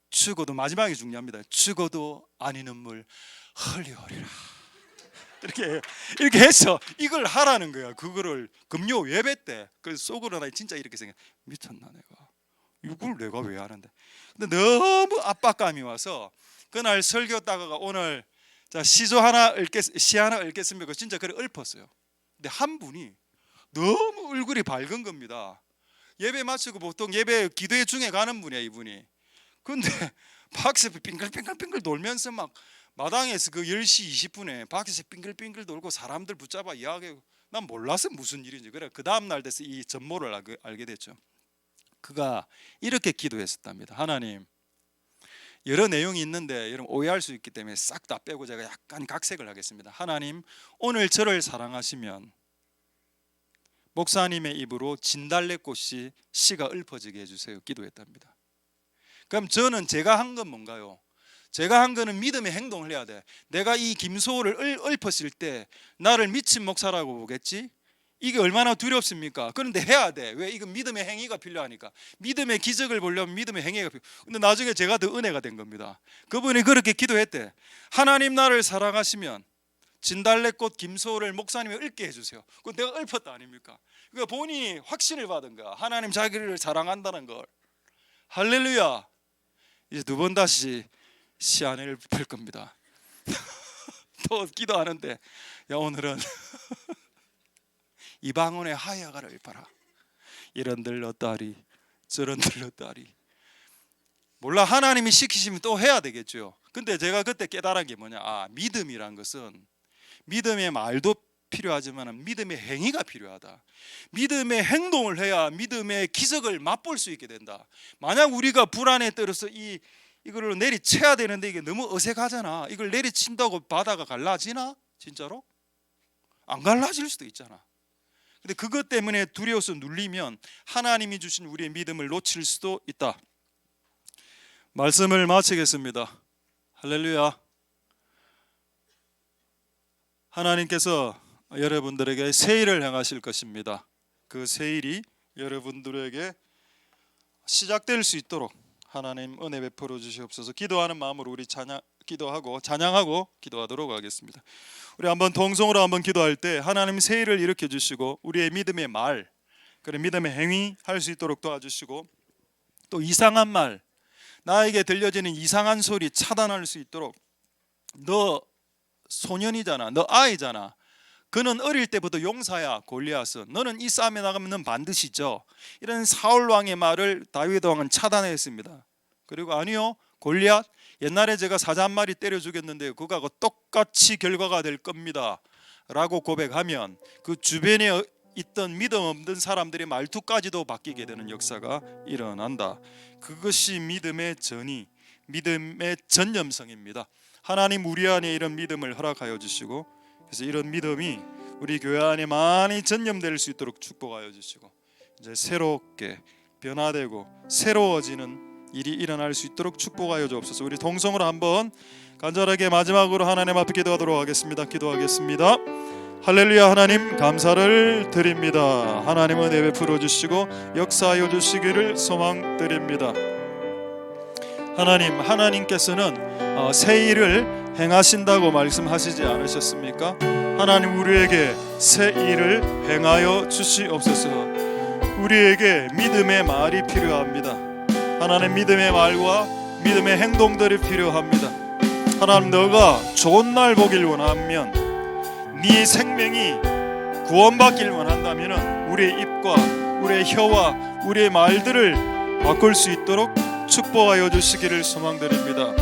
죽어도, 마지막이 중요합니다. 죽어도 아니 눈물 흘려오리라. 이렇게 해서 이걸 하라는 거야. 그거를 금요 예배 때 그 속으로 나 진짜 이렇게 생각, 미쳤나 내가 이걸 내가 왜 하는데. 근데 너무 압박감이 와서 그날 설교 따가가 오늘 자 시 하나 읽겠습니다. 진짜 그래 읊었어요. 근데 한 분이 너무 얼굴이 밝은 겁니다. 예배 마치고 보통 예배 기도회 중에 가는 분이야 이분이. 근데 밖에서 빙글빙글 돌면서 막 마당에서 그 10시 20분에 밖에서 빙글빙글 돌고 사람들 붙잡아 이야기하고, 난 몰라서 무슨 일인지. 그래 그 다음 날 돼서 이 전모를 알게 됐죠. 그가 이렇게 기도했었답니다. 하나님, 여러 내용이 있는데 여러분 오해할 수 있기 때문에 싹 다 빼고 제가 약간 각색을 하겠습니다. 하나님, 오늘 저를 사랑하시면 목사님의 입으로 진달래꽃이 시가 읊어지게 해주세요. 기도했답니다. 그럼 저는 제가 한 건 뭔가요? 제가 한 거는 믿음의 행동을 해야 돼. 내가 이 김소호를 읊었을 때 나를 미친 목사라고 보겠지? 이게 얼마나 두렵습니까? 그런데 해야 돼. 왜? 이건 믿음의 행위가 필요하니까. 믿음의 기적을 보려면 믿음의 행위가 필요. 근데 나중에 제가 더 은혜가 된 겁니다. 그분이 그렇게 기도했대. 하나님 나를 사랑하시면 진달래꽃 김소호를 목사님이 읊게 해주세요. 그건 내가 읊었다 아닙니까? 그러니까 본인이 확신을 받은 거야. 하나님 자기를 사랑한다는 걸. 할렐루야. 이제 두 번 다시 시 안 읊을 겁니다. 또 기도하는데 야 오늘은 이방원의 하야가를 읊어라. 이런들 어따리 저런들 어따리. 몰라, 하나님이 시키시면 또 해야 되겠죠. 근데 제가 그때 깨달은 게 뭐냐, 믿음이란 것은 믿음의 말도 필요하지만 믿음의 행위가 필요하다. 믿음의 행동을 해야 믿음의 기적을 맛볼 수 있게 된다. 만약 우리가 불안에 떨어서 이거를 내리쳐야 되는데 이게 너무 어색하잖아. 이걸 내리친다고 바다가 갈라지나? 진짜로? 안 갈라질 수도 있잖아. 근데 그것 때문에 두려워서 눌리면 하나님이 주신 우리의 믿음을 놓칠 수도 있다. 말씀을 마치겠습니다. 할렐루야. 하나님께서 여러분들에게 세일을 행하실 것입니다. 그 세일이 여러분들에게 시작될 수 있도록 하나님 은혜 베풀어 주시옵소서. 기도하는 마음으로 우리 기도하고 찬양하고 기도하도록 하겠습니다. 우리 한번 통성으로 한번 기도할 때 하나님 새 일을 일으켜 주시고 우리의 믿음의 말, 그런 믿음의 행위 할 수 있도록 도와주시고, 또 이상한 말, 나에게 들려지는 이상한 소리 차단할 수 있도록, 너 소년이잖아, 너 아이잖아, 그는 어릴 때부터 용사야 골리앗은, 너는 이 싸움에 나가면 반드시 져, 이런 사울 왕의 말을 다윗 왕은 차단했습니다. 그리고 아니요, 골리앗 옛날에 제가 사자 한 마리 때려 죽였는데 그거하고 똑같이 결과가 될 겁니다 라고 고백하면 그 주변에 있던 믿음 없는 사람들의 말투까지도 바뀌게 되는 역사가 일어난다. 그것이 믿음의 전이, 믿음의 전념성입니다. 하나님 우리 안에 이런 믿음을 허락하여 주시고, 그래서 이런 믿음이 우리 교회 안에 많이 전념될 수 있도록 축복하여 주시고, 이제 새롭게 변화되고 새로워지는 일이 일어날 수 있도록 축복하여 주옵소서. 우리 동성으로 한번 간절하게 마지막으로 하나님 앞에 기도하도록 하겠습니다. 기도하겠습니다. 할렐루야. 하나님 감사를 드립니다. 하나님 은혜 베풀어 주시고 역사하여 주시기를 소망드립니다. 하나님께서는 새 일을 행하신다고 말씀하시지 않으셨습니까? 하나님 우리에게 새 일을 행하여 주시옵소서. 우리에게 믿음의 말이 필요합니다. 하나님 믿음의 말과 믿음의 행동들이 필요합니다. 하나님 너가 좋은 날 보길 원하면, 네 생명이 구원받길 원한다면 우리의 입과 우리의 혀와 우리의 말들을 바꿀 수 있도록 축복하여 주시기를 소망드립니다.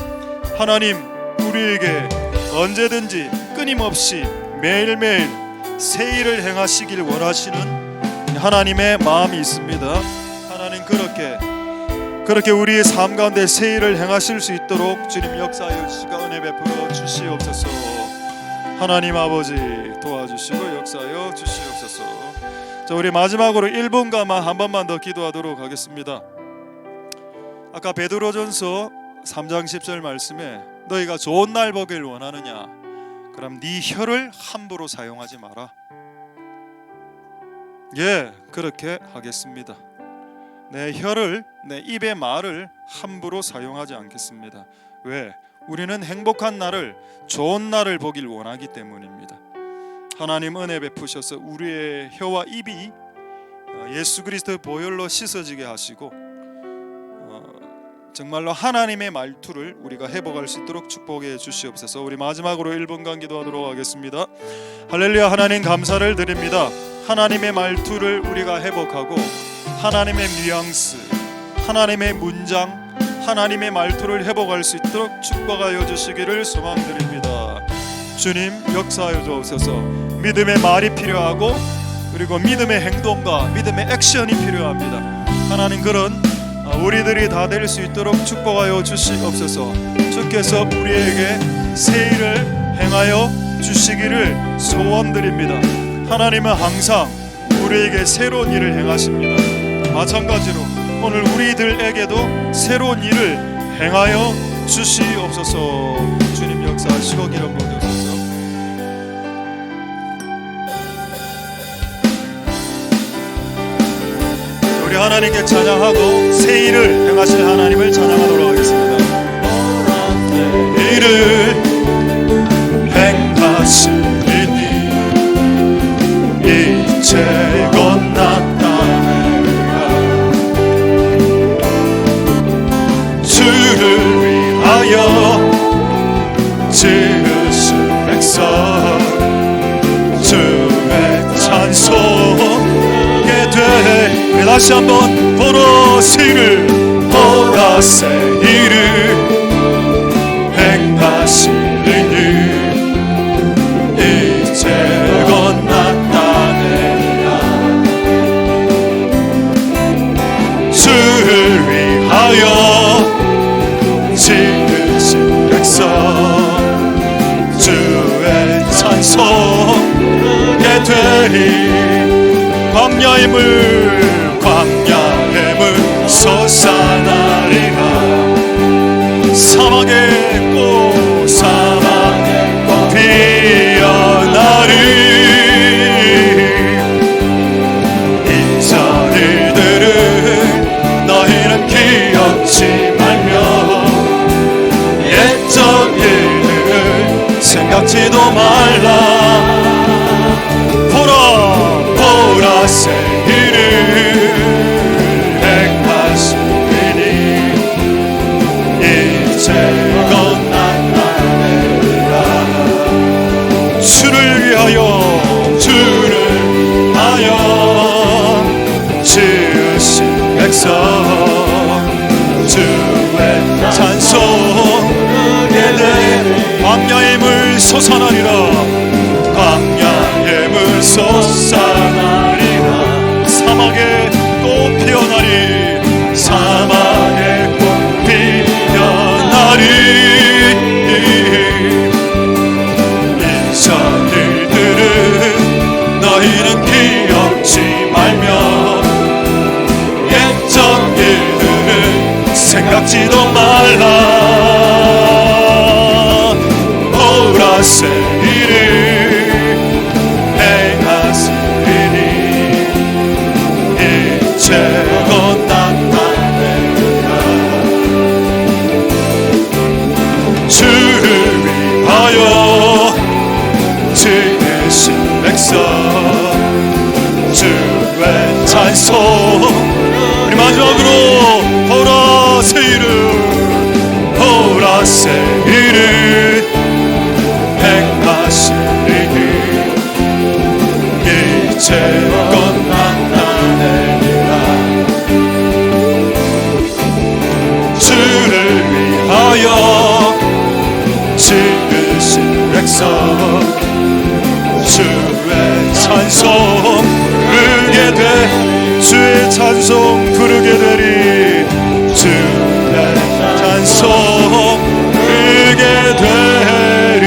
하나님 우리에게 언제든지 끊임없이 매일매일 새 일을 행하시길 원하시는 하나님의 마음이 있습니다. 하나님 그렇게 우리의 삶 가운데 새 일을 행하실 수 있도록 주님 역사하여 주시고 은혜 베풀어 주시옵소서. 하나님 아버지 도와주시고 역사하여 주시옵소서. 자, 우리 마지막으로 1분간만 한 번만 더 기도하도록 하겠습니다. 아까 베드로전서 3장 10절 말씀에 너희가 좋은 날 보길 원하느냐? 그럼 네 혀를 함부로 사용하지 마라. 예, 그렇게 하겠습니다. 내 혀를, 내 입의 말을 함부로 사용하지 않겠습니다. 왜? 우리는 행복한 날을, 좋은 날을 보길 원하기 때문입니다. 하나님 은혜 베푸셔서 우리의 혀와 입이 예수 그리스도의 보혈로 씻어지게 하시고 정말로 하나님의 말투를 우리가 회복할 수 있도록 축복해 주시옵소서. 우리 마지막으로 1분간 기도하도록 하겠습니다. 할렐루야. 하나님 감사를 드립니다. 하나님의 말투를 우리가 회복하고 하나님의 뉘앙스, 하나님의 문장, 하나님의 말투를 회복할 수 있도록 축복하여 주시기를 소망드립니다. 주님 역사하여 주옵소서. 믿음의 말이 필요하고 그리고 믿음의 행동과 믿음의 액션이 필요합니다. 하나님 그런 우리들이 다 될 수 있도록 축복하여 주시옵소서. 주께서 우리에게 새 일을 행하여 주시기를 소원드립니다. 하나님은 항상 우리에게 새로운 일을 행하십니다. 마찬가지로 오늘 우리들에게도 새로운 일을 행하여 주시옵소서. 주님 역사하시고 기름 부어주소서. 우리 하나님께 찬양하고 새 일을 행하실 하나님을 찬양하도록 하겠습니다. 일을 행하시리니 이제 곧 나타내리라. 주를 위하여 지으신 백성 주의 찬송하게 돼. 다시 한번 보라새 일을 행하시리니 이제 곧 나타내리라. 주를 위하여 지으신 백성 주의 찬송하게 되리. 광야의 물 솟아나리라. 사막의 꽃 피어나리. 이 자리들을 너희는 기억지 말며 옛적 백성 주의 찬송 부르게 되리. 광야의 물 솟아나리라. 광야의 물 솟아나리라. 사막에 꽃 피어나리. 사막에 꽃 피어나리. 이전 일들은 너희는 기억지 말며 옛전 일들은 생각지도 말라. 보라색 일을 행하시리니 이제껏 나타내리라. 주를 위하여 지으신 백성 주의 찬송. 우리 마지막으로 보라색 일을 보라색 일을 행하시리니 이제껏 나타내리라. 주를 위하여 지으신 백성 주의 찬송 부르게 되. 주의 찬송 부르게 되리. 주의 찬송 부르게 되리.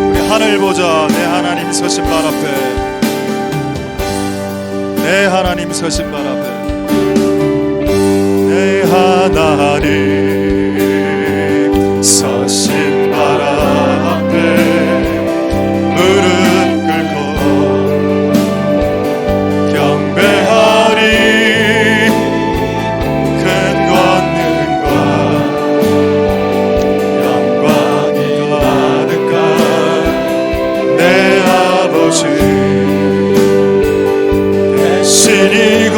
우리 하늘 보자. 내 하나님 서신 발 앞에, 내 하나님 서신 발 앞에, 내 하나님 서신 발 앞에 무릎 꿇고 경배하리. 큰 권능과 영광이 가득한 내 아버지 대신이고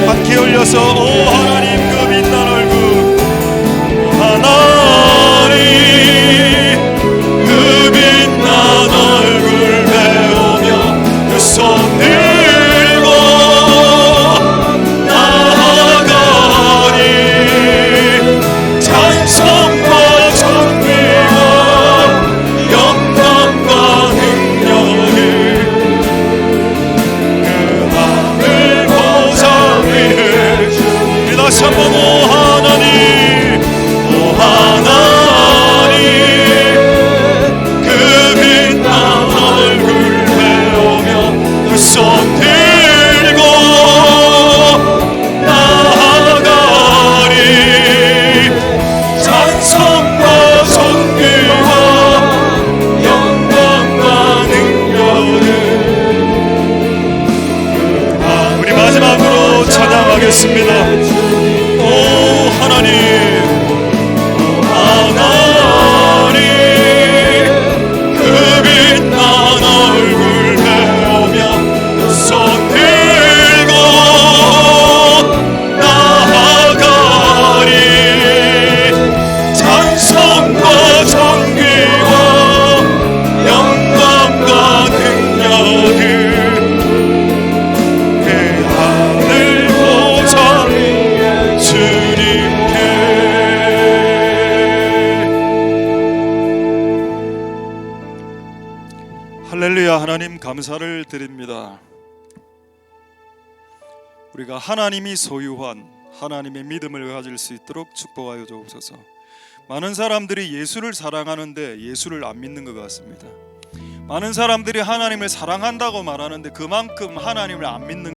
함께 올려서 오 하나님 그 빛난 얼굴, 하나님 그 빛난 얼굴 할렐루야. 하나님 감사를 드립니다. 우리가 하나님이 소유한 하나님의 믿음을 가질 수 있도록 축복하여 주옵소서. 많은 사람들이 예수를 사랑하는데 예수를 안 믿는 것 같습니다. 많은 사람들이 하나님을 사랑한다고 말하는데 그만큼 하나님을 안 믿는